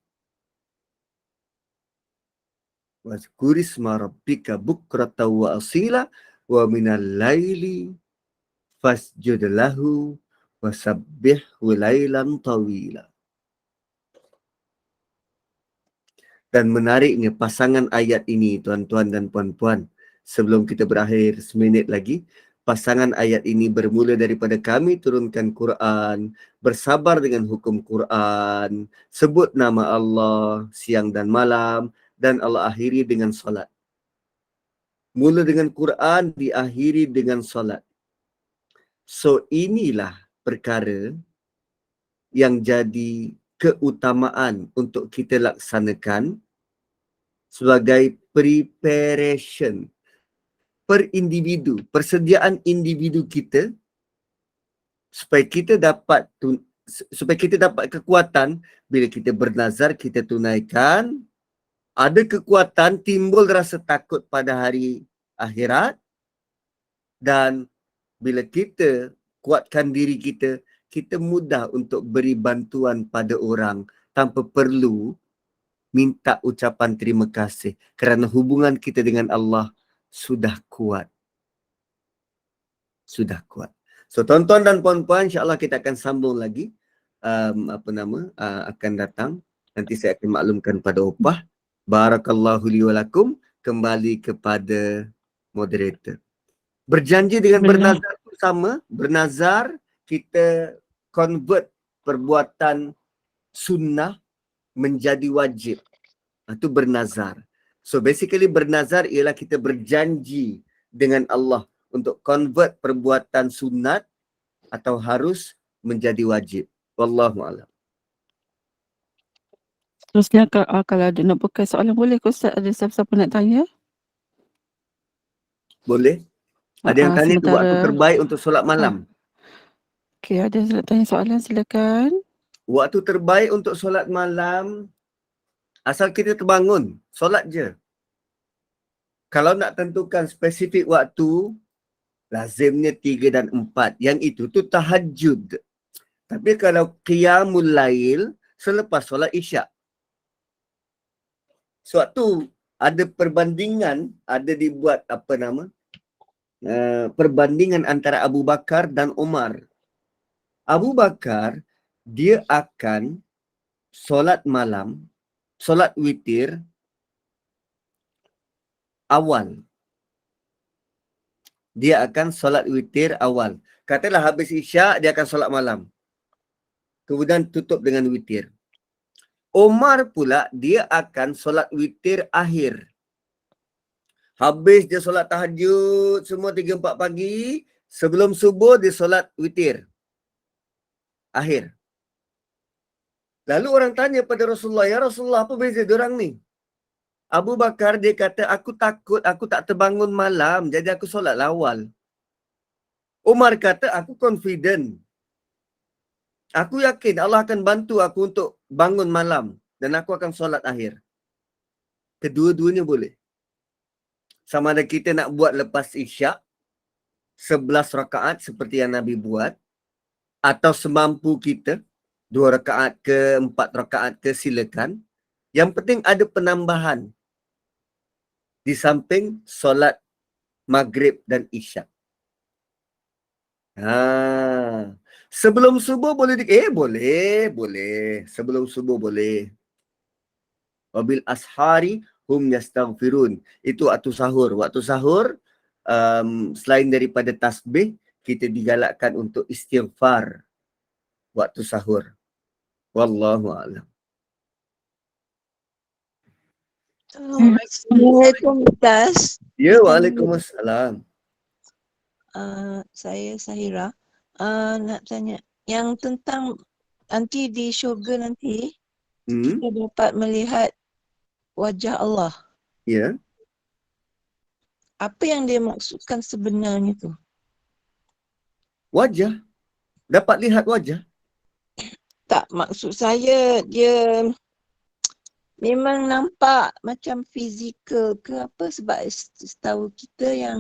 Wazkurisma rabbika bukrata wa asila wa minal laili fasjud lahu wasabbihhu lailan tawila. Dan menariknya pasangan ayat ini, tuan-tuan dan puan-puan, sebelum kita berakhir seminit lagi, pasangan ayat ini bermula daripada kami turunkan Quran, bersabar dengan hukum Quran, sebut nama Allah siang dan malam, dan Allah akhiri dengan solat. Mula dengan Quran, diakhiri dengan solat. So inilah perkara yang jadi keutamaan untuk kita laksanakan sebagai preparation per individu, persediaan individu kita supaya kita dapat kekuatan bila kita bernazar, kita tunaikan, ada kekuatan, timbul rasa takut pada hari akhirat, dan bila kita kuatkan diri kita, kita mudah untuk beri bantuan pada orang tanpa perlu minta ucapan terima kasih kerana hubungan kita dengan Allah sudah kuat. Sudah kuat. So tuan-tuan dan puan-puan, insya-Allah kita akan sambung lagi akan datang. Nanti saya akan maklumkan pada Opah. Barakallahu li wa lakum, kembali kepada moderator. Berjanji dengan bernazar itu sama. Bernazar kita convert perbuatan sunnah menjadi wajib. Itu bernazar. So basically bernazar ialah kita berjanji dengan Allah untuk convert perbuatan sunat atau harus menjadi wajib. Wallahu a'lam. Terusnya kalau ada nak buka soalan boleh ke Ustaz? Ada siapa-siapa nak tanya? Boleh? Ada yang tanya tu waktu terbaik untuk solat malam. Okey, ada yang nak tanya soalan, silakan. Waktu terbaik untuk solat malam, asal kita terbangun, solat je. Kalau nak tentukan spesifik waktu, lazimnya 3 dan 4. Yang itu tu tahajud. Tapi kalau qiyamul lail, selepas solat isyak. Suatu ada perbandingan, ada dibuat perbandingan antara Abu Bakar dan Umar. Abu Bakar, dia akan solat malam, solat witir awal. Dia akan solat witir awal. Katalah habis isyak, dia akan solat malam. Kemudian tutup dengan witir. Umar pula, dia akan solat witir akhir. Habis dia solat tahajud, semua 3-4 pagi. Sebelum subuh, dia solat witir akhir. Lalu orang tanya pada Rasulullah, ya Rasulullah, apa beza diorang ni? Abu Bakar dia kata, aku takut aku tak terbangun malam, jadi aku solat awal. Umar kata, aku confident. Aku yakin Allah akan bantu aku untuk bangun malam dan aku akan solat akhir. Kedua-duanya boleh. Sama ada kita nak buat lepas isyak, 11 rakaat seperti yang Nabi buat, atau semampu kita, 2 rakaat ke 4 rakaat ke, silakan. Yang penting ada penambahan di samping solat maghrib dan isyak. Sebelum subuh boleh boleh. Sebelum subuh boleh. Wabil ashari hum yastaghfirun. Itu waktu sahur. Waktu sahur, selain daripada tasbih, kita digalakkan untuk istighfar waktu sahur. Wallahu a'lam. Assalamualaikum Ustaz. Ya, waalaikumsalam. Saya Sahira. Nak tanya, yang tentang nanti di syurga nanti, kita dapat melihat wajah Allah. Ya. Apa yang dia maksudkan sebenarnya tu? Wajah. Dapat lihat wajah. Tak, maksud saya dia memang nampak macam fizikal ke apa, sebab setahu kita yang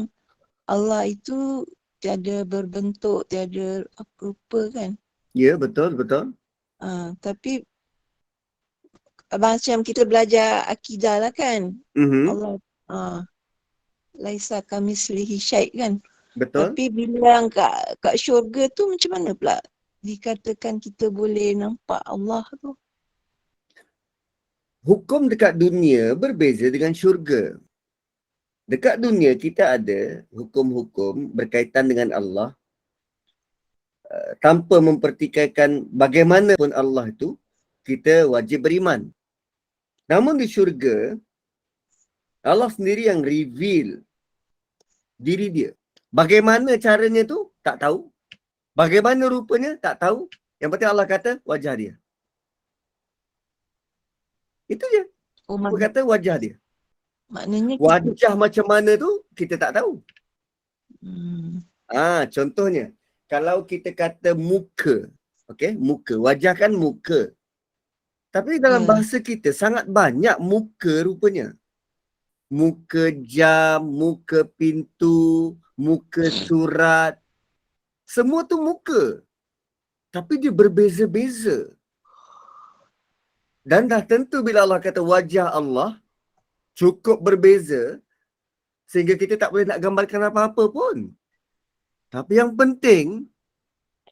Allah itu tiada berbentuk, tiada rupa kan. Ya, betul. Tapi macam kita belajar akidah lah kan. Allah laisa kamislihi syai' kan. Betul. Tapi bila kat syurga tu macam mana pula dikatakan kita boleh nampak Allah tu? Hukum dekat dunia berbeza dengan syurga. Dekat dunia kita ada hukum-hukum berkaitan dengan Allah tanpa mempertikaikan bagaimanapun Allah itu, kita wajib beriman. Namun di syurga, Allah sendiri yang reveal diri dia. Bagaimana caranya tu, tak tahu. Bagaimana rupanya, tak tahu. Yang penting Allah kata wajah dia. Itu je. Allah kata wajah dia. Maknanya wajah macam mana tu kita tak tahu. Contohnya, kalau kita kata muka, okey, muka, wajah kan muka. Tapi dalam bahasa kita sangat banyak muka rupanya. Muka jam, muka pintu, muka surat. Semua tu muka. Tapi dia berbeza-beza. Dan dah tentu bila Allah kata wajah Allah cukup berbeza sehingga kita tak boleh nak gambarkan apa-apa pun. Tapi yang penting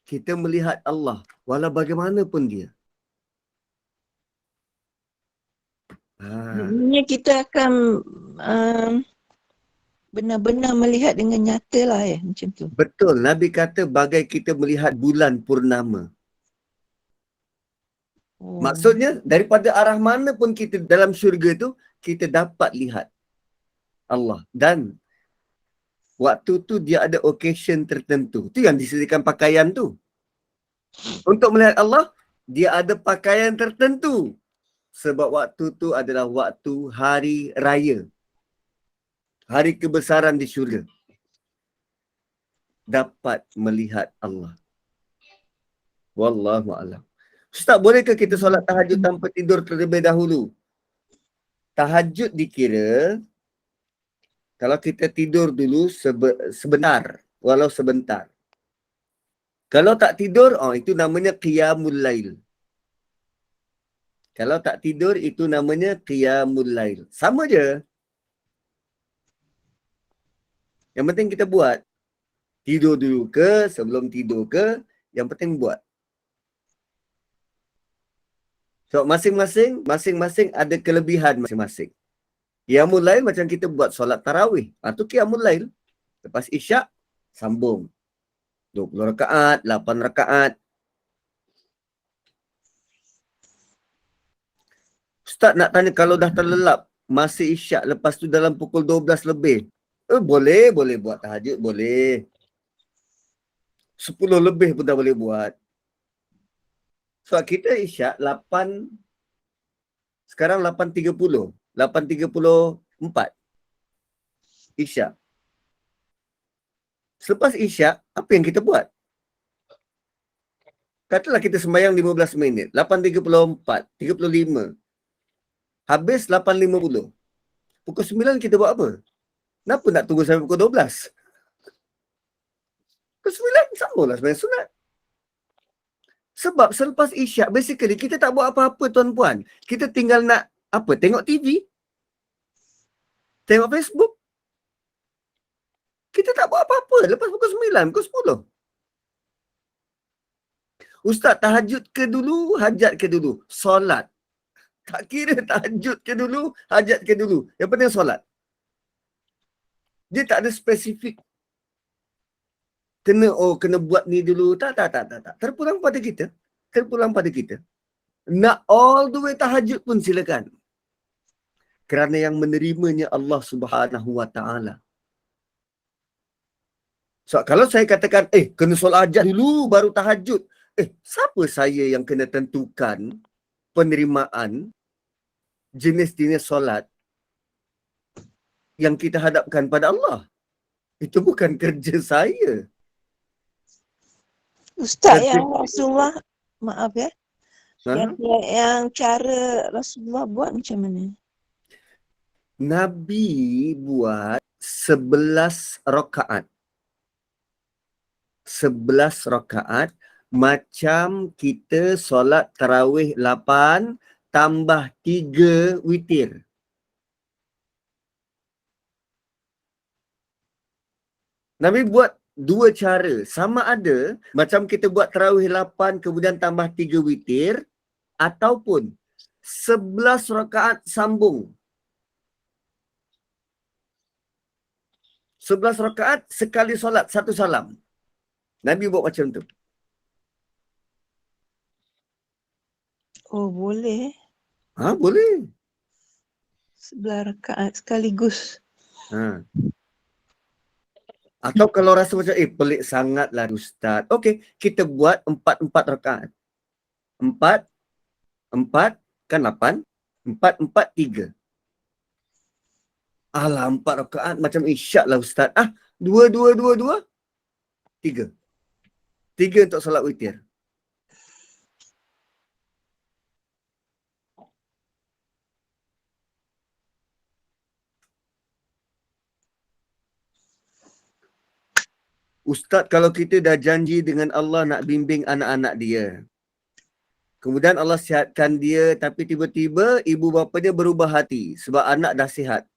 kita melihat Allah walau bagaimanapun dia. Maknanya kita akan benar-benar melihat dengan nyata lah macam tu. Betul, Nabi kata bagai kita melihat bulan purnama. Oh. Maksudnya daripada arah mana pun kita dalam syurga tu, kita dapat lihat Allah. Dan waktu tu dia ada occasion tertentu. Tu yang disediakan pakaian tu. Untuk melihat Allah, dia ada pakaian tertentu. Sebab waktu tu adalah waktu hari raya. Hari kebesaran di syurga. Dapat melihat Allah. Wallahu a'lam. Ustaz, bolehkah kita solat tahajud tanpa tidur terlebih dahulu? Tahajud dikira kalau kita tidur dulu sebentar, walau sebentar. Kalau tak tidur, itu namanya qiyamul lail. Kalau tak tidur, itu namanya qiyamul lail. Sama je. Yang penting kita buat. Tidur dulu ke, sebelum tidur ke, yang penting buat. So masing-masing ada kelebihan masing-masing. Qiyamul lail macam kita buat solat tarawih. Itu qiyamul lail. Lepas isyak, sambung. 20 rakaat, 8 rakaat. Ustaz nak tanya kalau dah terlelap, masih isyak, lepas tu dalam pukul 12 lebih. Boleh buat tahajud, boleh. 10 lebih pun dah boleh buat. Sebab kita isyak 8, sekarang 8.30. 8.34. Isyak. Selepas isyak, apa yang kita buat? Katalah kita sembahyang 15 minit. 8.34, 35. Habis 8.50. Pukul 9 kita buat apa? Kenapa nak tunggu sampai pukul 12? Pukul 9 sambunglah sembahyang sunat. Sebab selepas isyak, basically kita tak buat apa-apa tuan-puan. Kita tinggal nak apa? Tengok TV. Tengok Facebook. Kita tak buat apa-apa. Lepas pukul 9, pukul 10. Ustaz, tahajud ke dulu, hajat ke dulu? Solat. Tak kira tahajud ke dulu, hajat ke dulu. Yang penting solat. Dia tak ada spesifik. Kena buat ni dulu. Tak. Terpulang pada kita. Nak all the way tahajud pun silakan. Kerana yang menerimanya Allah Subhanahu Wa Taala. So, kalau saya katakan, kena solat hajat dulu baru tahajud. Siapa saya yang kena tentukan penerimaan jenis-jenis solat yang kita hadapkan pada Allah? Itu bukan kerja saya. Ustaz, yang Rasulullah, maaf ya, yang cara Rasulullah buat macam mana? Nabi buat 11 rakaat. 11 rakaat macam kita solat tarawih 8 tambah 3 witir. Nabi buat dua cara. Sama ada macam kita buat tarawih 8 kemudian tambah 3 witir ataupun 11 rakaat sambung. 11 rakaat sekali solat, satu salam. Nabi buat macam tu. Oh, boleh. Boleh. 11 rakaat sekaligus. Atau kalau rasa macam, pelik sangatlah Ustaz. Okey, kita buat 4 rakaat. 4 kan 8. 4, 3. Alah, 4 rakaat macam isyak lah Ustaz. 2, 3. 3 untuk solat witir. Ustaz, kalau kita dah janji dengan Allah nak bimbing anak-anak dia. Kemudian Allah sihatkan dia, tapi tiba-tiba ibu bapa dia berubah hati sebab anak dah sihat.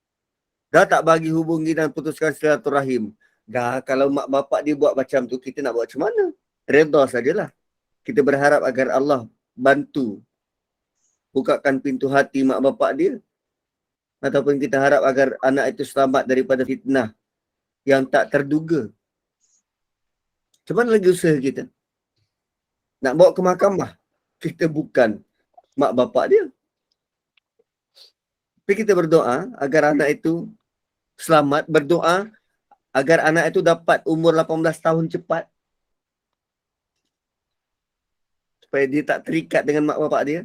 Dah tak bagi hubungi dan putuskan silaturahim. Dah kalau mak bapak dia buat macam tu, kita nak buat macam mana? Redha sajalah. Kita berharap agar Allah bantu bukakan pintu hati mak bapak dia. Ataupun kita harap agar anak itu selamat daripada fitnah yang tak terduga. Macam mana lagi usaha kita? Nak bawa ke mahkamah? Kita bukan mak bapak dia. Tapi kita berdoa agar anak itu selamat. Berdoa agar anak itu dapat umur 18 tahun cepat. Supaya dia tak terikat dengan mak bapak dia.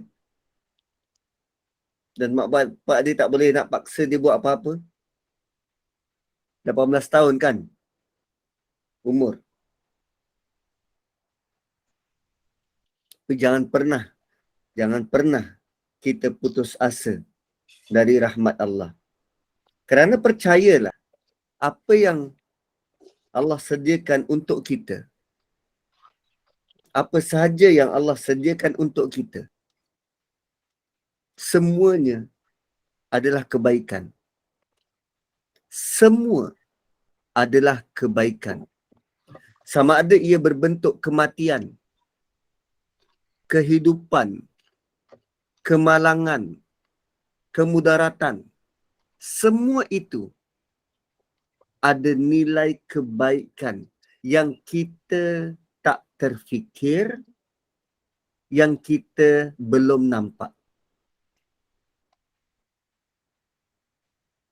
Dan mak bapak dia tak boleh nak paksa dia buat apa-apa. 18 tahun kan umur. Tapi jangan pernah kita putus asa dari rahmat Allah. Kerana percayalah, apa yang Allah sediakan untuk kita, apa sahaja yang Allah sediakan untuk kita, semuanya adalah kebaikan. Semua adalah kebaikan. Sama ada ia berbentuk kematian, kehidupan, kemalangan, kemudaratan. Semua itu ada nilai kebaikan yang kita tak terfikir, yang kita belum nampak.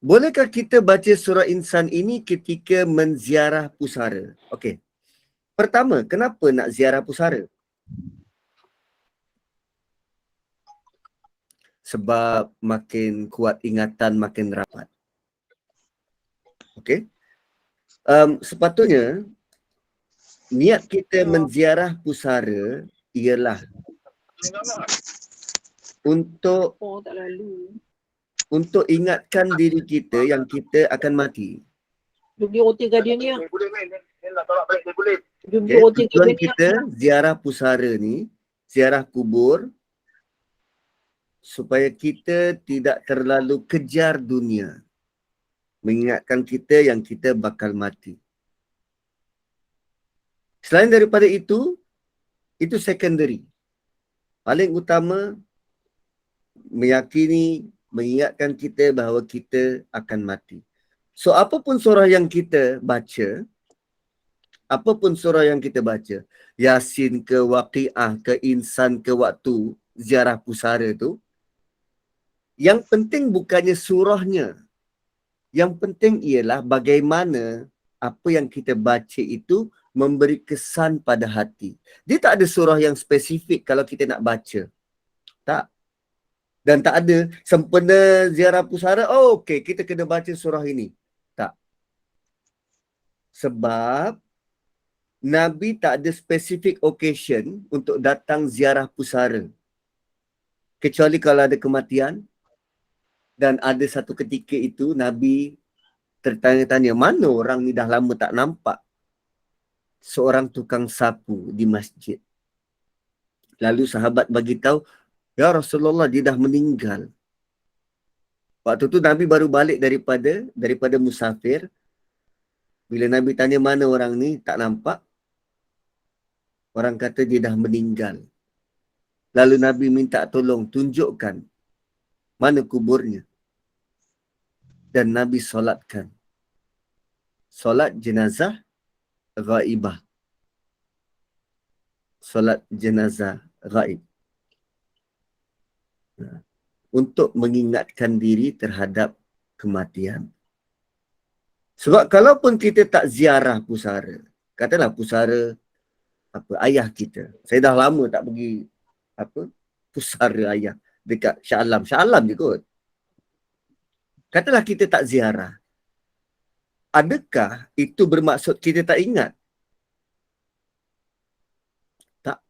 Bolehkah kita baca surah Insan ini ketika menziarah pusara? Okey. Pertama, kenapa nak ziarah pusara? Sebab makin kuat ingatan, makin rapat. Okey. Sepatutnya niat kita menziarah pusara ialah untuk ingatkan diri kita yang kita akan mati. Okay, tujuan kita ziarah pusara ni, ziarah kubur, supaya kita tidak terlalu kejar dunia. Mengingatkan kita yang kita bakal mati. Selain daripada itu secondary. Paling utama, mengingatkan kita bahawa kita akan mati. So, apapun surah yang kita baca, Yasin ke, Waqiah ke, Insan ke, waktu ziarah pusara tu, yang penting bukannya surahnya. Yang penting ialah bagaimana apa yang kita baca itu memberi kesan pada hati. Dia tak ada surah yang spesifik kalau kita nak baca. Tak. Dan tak ada sempena ziarah pusara, oh okey, kita kena baca surah ini. Tak. Sebab Nabi tak ada specific occasion untuk datang ziarah pusara. Kecuali kalau ada kematian. Dan ada satu ketika itu Nabi tertanya-tanya, mana orang ni dah lama tak nampak seorang tukang sapu di masjid. Lalu sahabat bagi tahu, ya Rasulullah, dia dah meninggal. Waktu tu Nabi baru balik daripada musafir. Bila Nabi tanya mana orang ni, tak nampak. Orang kata dia dah meninggal. Lalu Nabi minta tolong, tunjukkan mana kuburnya. Dan Nabi solatkan. Solat jenazah ghaibah. Solat jenazah ghaib. Untuk mengingatkan diri terhadap kematian. Sebab kalaupun kita tak ziarah pusara, katalah pusara ayah kita. Saya dah lama tak pergi pusara ayah dekat Shah Alam. Shah Alam je kot. Katalah kita tak ziarah. Adakah itu bermaksud kita tak ingat? Tak.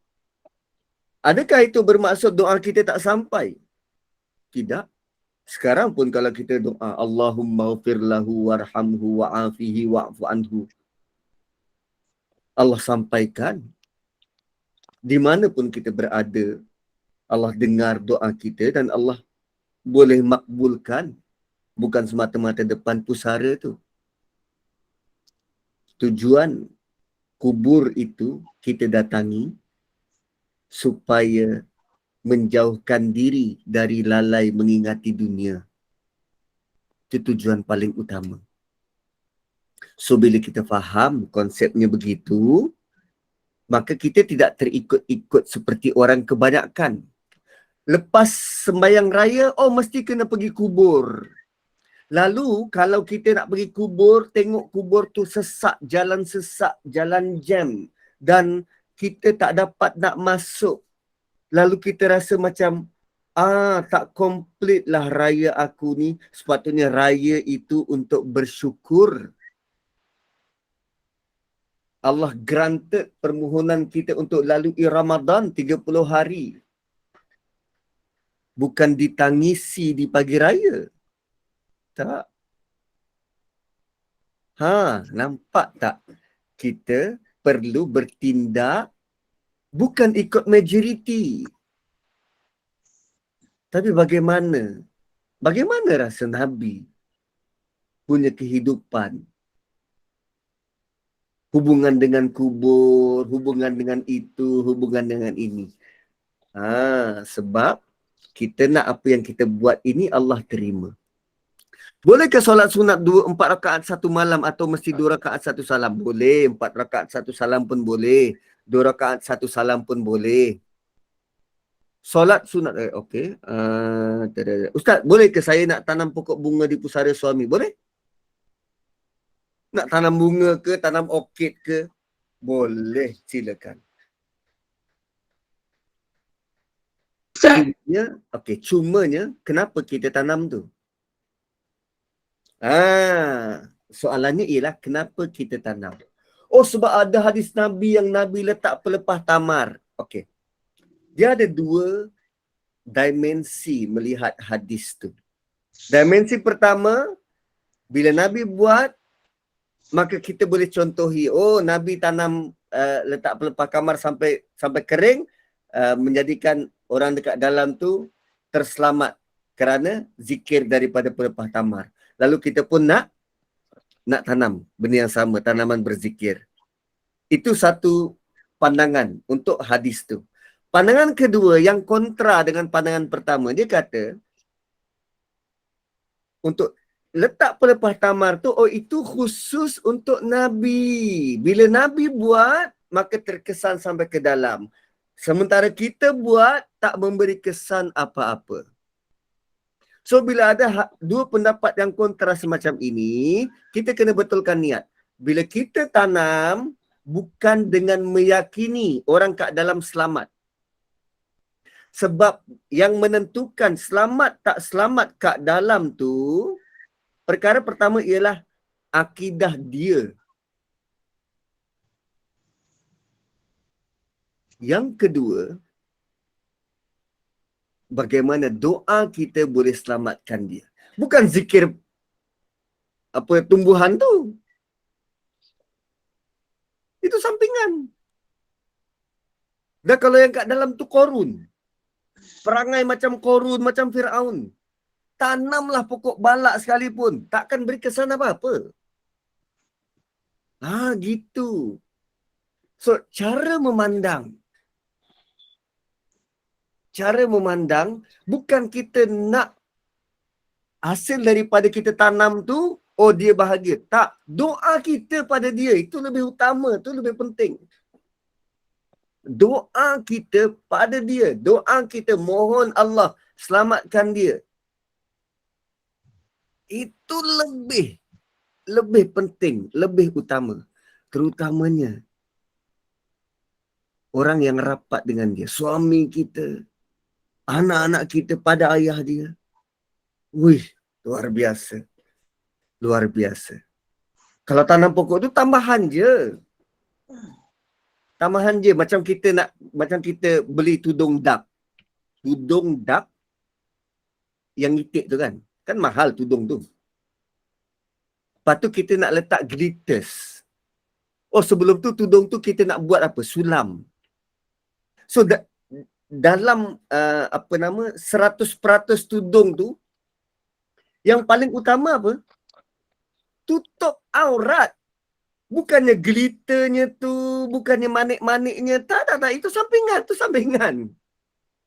Adakah itu bermaksud doa kita tak sampai? Tidak. Sekarang pun kalau kita doa, Allahumma ghfir lahu warhamhu wa'afihi wa'fu anhu. Allah sampaikan. Di mana pun kita berada, Allah dengar doa kita dan Allah boleh makbulkan. Bukan semata-mata depan pusara tu. Tujuan kubur itu kita datangi supaya menjauhkan diri dari lalai mengingati dunia. Itu tujuan paling utama. So bila kita faham konsepnya begitu, maka kita tidak terikut-ikut seperti orang kebanyakan. Lepas sembahyang raya, oh mesti kena pergi kubur. Lalu kalau kita nak pergi kubur, tengok kubur tu sesak, jalan jam dan kita tak dapat nak masuk. Lalu kita rasa macam, tak komplit lah raya aku ni. Sepatutnya raya itu untuk bersyukur. Allah granted permohonan kita untuk lalui Ramadan 30 hari. Bukan ditangisi di pagi raya. Tak. Nampak tak? Kita perlu bertindak bukan ikut majoriti. Tapi bagaimana? Bagaimana rasa Nabi punya kehidupan? Hubungan dengan kubur, hubungan dengan itu, hubungan dengan ini. Sebab kita nak apa yang kita buat ini Allah terima. Bolehkah solat sunat 4 rakaat 1 malam atau mesti 2 rakaat 1 salam? Boleh. 4 rakaat 1 salam pun boleh. 2 rakaat 1 salam pun boleh. Solat sunat, okey. Ustaz, boleh ke saya nak tanam pokok bunga di pusara suami? Boleh? Nak tanam bunga ke, tanam orkid ke? Boleh, silakan. Cumanya kenapa kita tanam tu? Soalannya ialah kenapa kita tanam? Oh, sebab ada hadis Nabi yang Nabi letak pelepah tamar. Okey. Dia ada 2 dimensi melihat hadis tu. Dimensi pertama, bila Nabi buat, maka kita boleh contohi, oh Nabi tanam letak pelepah tamar sampai kering, menjadikan orang dekat dalam tu terselamat kerana zikir daripada pelepah tamar. Lalu kita pun nak tanam benda yang sama, tanaman berzikir. Itu satu pandangan untuk hadis tu. Pandangan kedua yang kontra dengan pandangan pertama, dia kata untuk letak pelepah tamar tu, oh itu khusus untuk Nabi. Bila Nabi buat, maka terkesan sampai ke dalam. Sementara kita buat, tak memberi kesan apa-apa. So bila ada 2 pendapat yang kontra semacam ini, kita kena betulkan niat. Bila kita tanam, bukan dengan meyakini orang kat dalam selamat. Sebab yang menentukan selamat tak selamat kat dalam tu, perkara pertama ialah akidah dia. Yang kedua, bagaimana doa kita boleh selamatkan dia. Bukan zikir tumbuhan tu. Itu sampingan. Dan kalau yang kat dalam tu Korun, perangai macam Korun, macam Fir'aun, tanamlah pokok balak sekalipun, takkan beri kesan apa-apa. Gitu. So, cara memandang bukan kita nak hasil daripada kita tanam tu, oh dia bahagia. Tak, doa kita pada dia itu lebih utama, itu lebih penting. Doa kita pada dia, doa kita mohon Allah selamatkan dia. Itu lebih penting, lebih utama. Terutamanya orang yang rapat dengan dia, suami kita, anak-anak kita pada ayah dia. Luar biasa. Luar biasa. Kalau tanam pokok tu tambahan je. Tambahan je. Macam kita beli tudung dak. Tudung dak yang itik tu kan. Kan mahal tudung tu. Lepas tu kita nak letak glitters. Oh sebelum tu tudung tu kita nak buat apa? Sulam. So dalam 100% tudung tu, yang paling utama apa? Tutup aurat. Bukannya glitternya tu, bukannya manik-maniknya. Tak. Itu sampingan.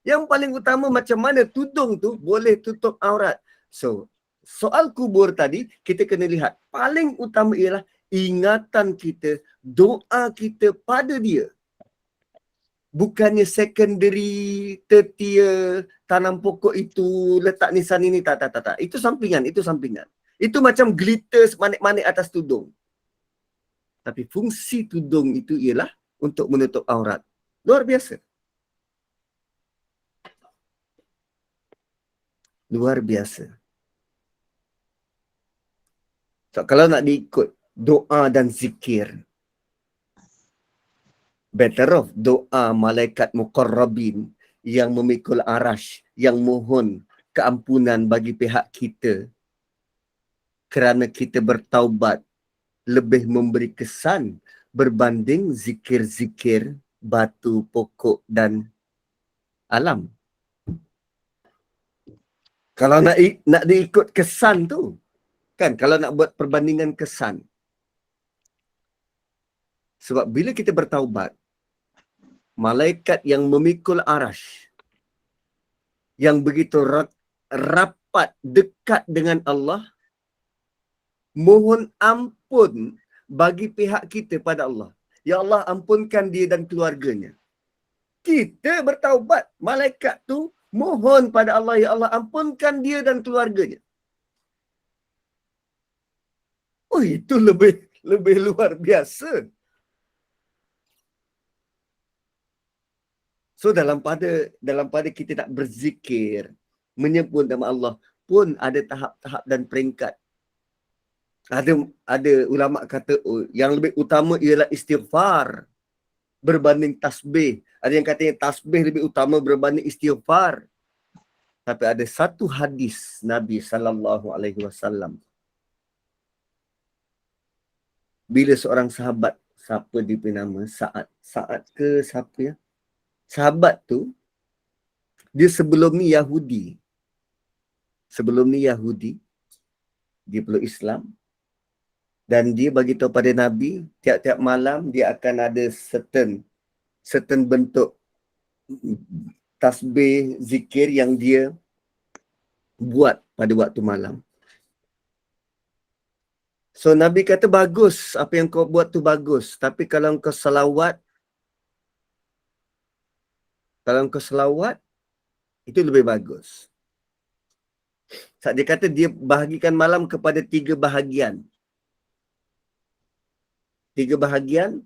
Yang paling utama macam mana tudung tu boleh tutup aurat. So, soal kubur tadi, kita kena lihat. Paling utama ialah ingatan kita, doa kita pada dia. Bukannya secondary, tertier, tanam pokok itu, letak nisan ini. Tak. Itu sampingan. Itu macam glitter manik-manik atas tudung. Tapi fungsi tudung itu ialah untuk menutup aurat. Luar biasa. Luar biasa. So, kalau nak diikut doa dan zikir, better off doa malaikat muqarrabin yang memikul arash, yang mohon keampunan bagi pihak kita kerana kita bertaubat, lebih memberi kesan berbanding zikir-zikir batu, pokok dan alam. Kalau nak diikut kesan tu, kan, kalau nak buat perbandingan kesan. Sebab bila kita bertaubat, malaikat yang memikul arash, yang begitu rapat, dekat dengan Allah, mohon ampun bagi pihak kita pada Allah. Ya Allah, ampunkan dia dan keluarganya. Kita bertaubat, malaikat tu mohon pada Allah, ya Allah, ampunkan dia dan keluarganya. Oh, itu lebih luar biasa. So dalam pada kita nak berzikir, menyebut nama Allah pun ada tahap-tahap dan peringkat. Ada ulama kata yang lebih utama ialah istighfar berbanding tasbih. Ada yang katanya tasbih lebih utama berbanding istighfar. Tapi ada satu hadis Nabi SAW. Bila seorang sahabat, siapa dia punya nama? Sa'ad ke siapa ya? Sahabat tu, dia sebelum ni Yahudi. Dia peluk Islam. Dan dia bagi tahu pada Nabi, tiap-tiap malam dia akan ada certain bentuk tasbih, zikir yang dia buat pada waktu malam. So Nabi kata bagus, apa yang kau buat tu bagus. Tapi kalau kau selawat, itu lebih bagus. So, dia kata dia bahagikan malam kepada 3 bahagian. 3 bahagian.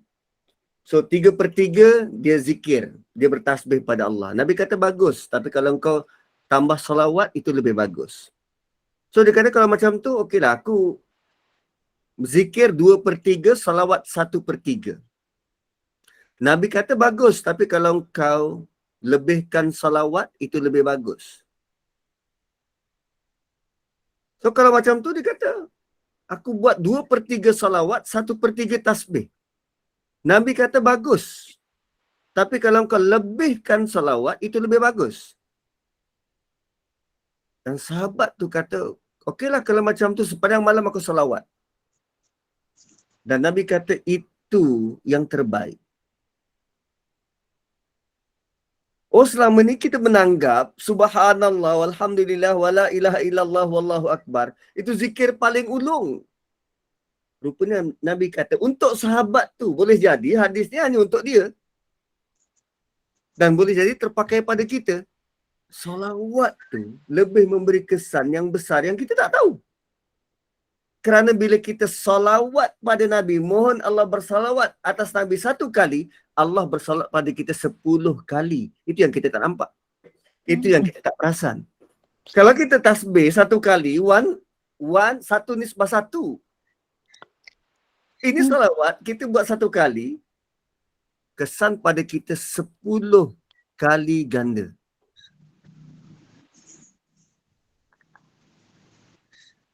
So 3/3 dia zikir, dia bertasbih pada Allah. Nabi kata bagus, tapi kalau kau tambah salawat itu lebih bagus. So dia kata kalau macam tu, okeylah, aku zikir 2/3, salawat 1/3. Nabi kata bagus, tapi kalau kau lebihkan salawat itu lebih bagus. So kalau macam tu dia kata, aku buat 2/3 salawat, 1/3 tasbih. Nabi kata bagus. Tapi kalau kau lebihkan salawat, itu lebih bagus. Dan sahabat tu kata, okeylah kalau macam tu, sepanjang malam aku salawat. Dan Nabi kata, itu yang terbaik. Oh, selama ni kita menanggap, subhanallah, walhamdulillah, wala ilaha illallah, wallahu akbar. Itu zikir paling ulung. Rupanya Nabi kata, untuk sahabat tu, boleh jadi hadisnya hanya untuk dia. Dan boleh jadi terpakai pada kita. Solawat tu lebih memberi kesan yang besar yang kita tak tahu. Kerana bila kita solawat pada Nabi, mohon Allah bersalawat atas Nabi 1 kali, Allah bersalawat pada kita 10 kali. Itu yang kita tak nampak. Itu yang kita tak perasan. Kalau kita tasbih 1 kali, 1:1. Ini salawat, kita buat 1 kali, kesan pada kita 10 kali ganda.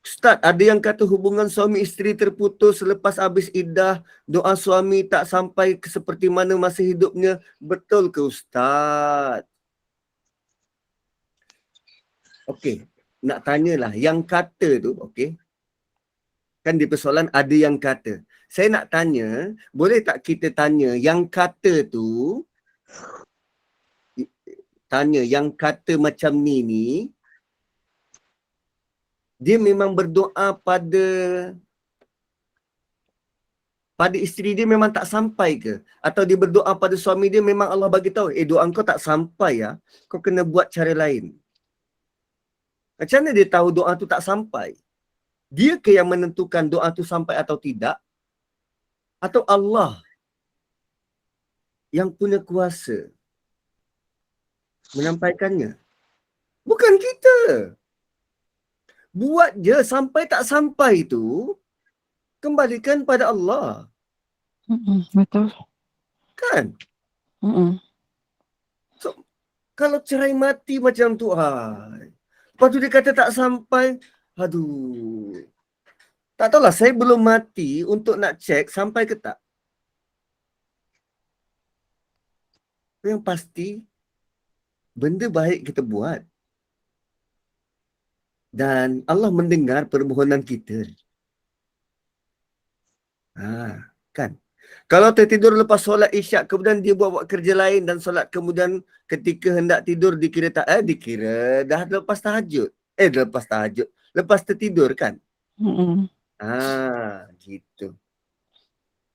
Ustaz, ada yang kata hubungan suami isteri terputus selepas habis iddah, doa suami tak sampai seperti mana masa hidupnya. Betul ke Ustaz? Okey, nak tanyalah yang kata tu, okey. Kan di persoalan ada yang kata. Saya nak tanya, boleh tak kita tanya yang kata tu, tanya yang kata macam ni, dia memang berdoa pada isteri dia memang tak sampai ke? Atau dia berdoa pada suami dia memang Allah bagi tahu, doa kau tak sampai ya, kau kena buat cara lain. Macam mana dia tahu doa tu tak sampai? Dia ke yang menentukan doa tu sampai atau tidak? Atau Allah yang punya kuasa menyampaikannya? Bukan kita. Buat je sampai tak sampai tu, kembalikan pada Allah. Betul. Kan? So, kalau cerai mati macam tu, lepas tu dia kata tak sampai, aduh. Tak tahulah, saya belum mati untuk nak cek sampai ke tak. Yang pasti, benda baik kita buat. Dan Allah mendengar permohonan kita. Kan? Kalau tertidur lepas solat isyak, kemudian dia buat kerja lain dan solat, kemudian ketika hendak tidur dikira dah lepas tahajud. Lepas tahajud. Lepas tertidur kan? Gitu.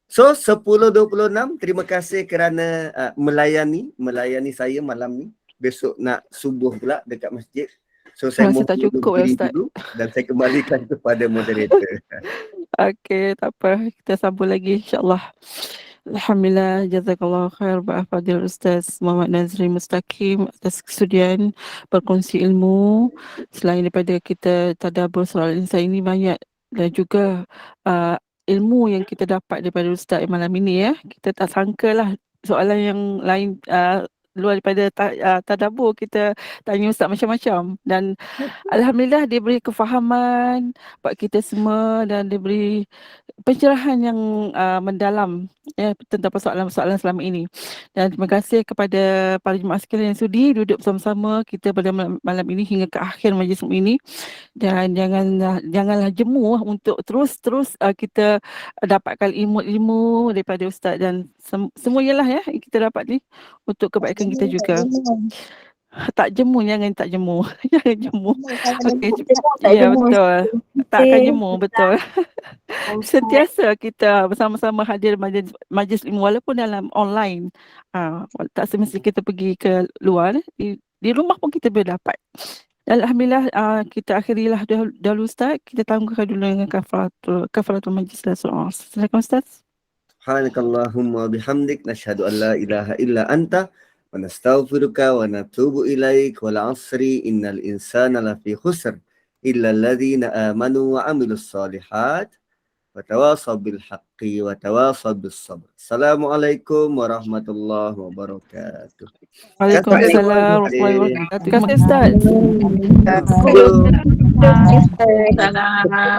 So, 10.26, terima kasih kerana melayani saya malam ni. Besok nak subuh pula dekat masjid. So, saya Rasa tak cukup ya, Ustaz. dulu dan saya kembalikan kepada moderator. Okey, tak apa. Kita sambung lagi insya-Allah. Alhamdulillah, jazakallahu khair Fadil Ustaz Muhammad Nazri Mustaqim atas kesudian berkongsi ilmu. Selain daripada kita tadabbur surah Al-Insan ini banyak, dan juga ilmu yang kita dapat daripada Ustaz malam ini ya. Kita tak sangkalah soalan yang lain luar daripada tadabbur, kita tanya Ustaz macam-macam, dan alhamdulillah dia beri kefahaman buat kita semua, dan dia beri pencerahan yang mendalam ya tentang persoalan-persoalan selama ini. Dan terima kasih kepada para jemaah sekalian yang sudi duduk bersama-sama kita pada malam ini hingga ke akhir majlis ini. Dan janganlah jemu untuk terus kita dapatkan ilmu-ilmu daripada Ustaz, dan semua ialah ya yang kita dapat ni untuk kebaikan kita juga. Tak jemu, jangan tak jemu. Jangan jemu. Okey. Ya, betul. Tak akan jemu, betul. Sentiasa kita bersama-sama hadir majlis ilmu walaupun dalam online. Tak semestinya kita pergi ke luar. Di rumah pun kita boleh dapat. Alhamdulillah, kita akhirilah dahulu Ustaz. Kita tangguhkan dulu dengan kafaratul majlis dan surah. Silakan Ustaz. Subhanakallahumma bihamdik nashhadu an la ilaha illa anta wa nastaghfiruka wa natubu ilaik wal asri innal insana lafi khusr illa alladhina amanu wa amilus solihat wa tawasaw bil haqqi wa tawasaw bis sabr. Assalamualaikum warahmatullahi wabarakatuh. Waalaikumsalam warahmatullahi wabarakatuh. Terima kasih Ustaz. Terima kasih. Salam.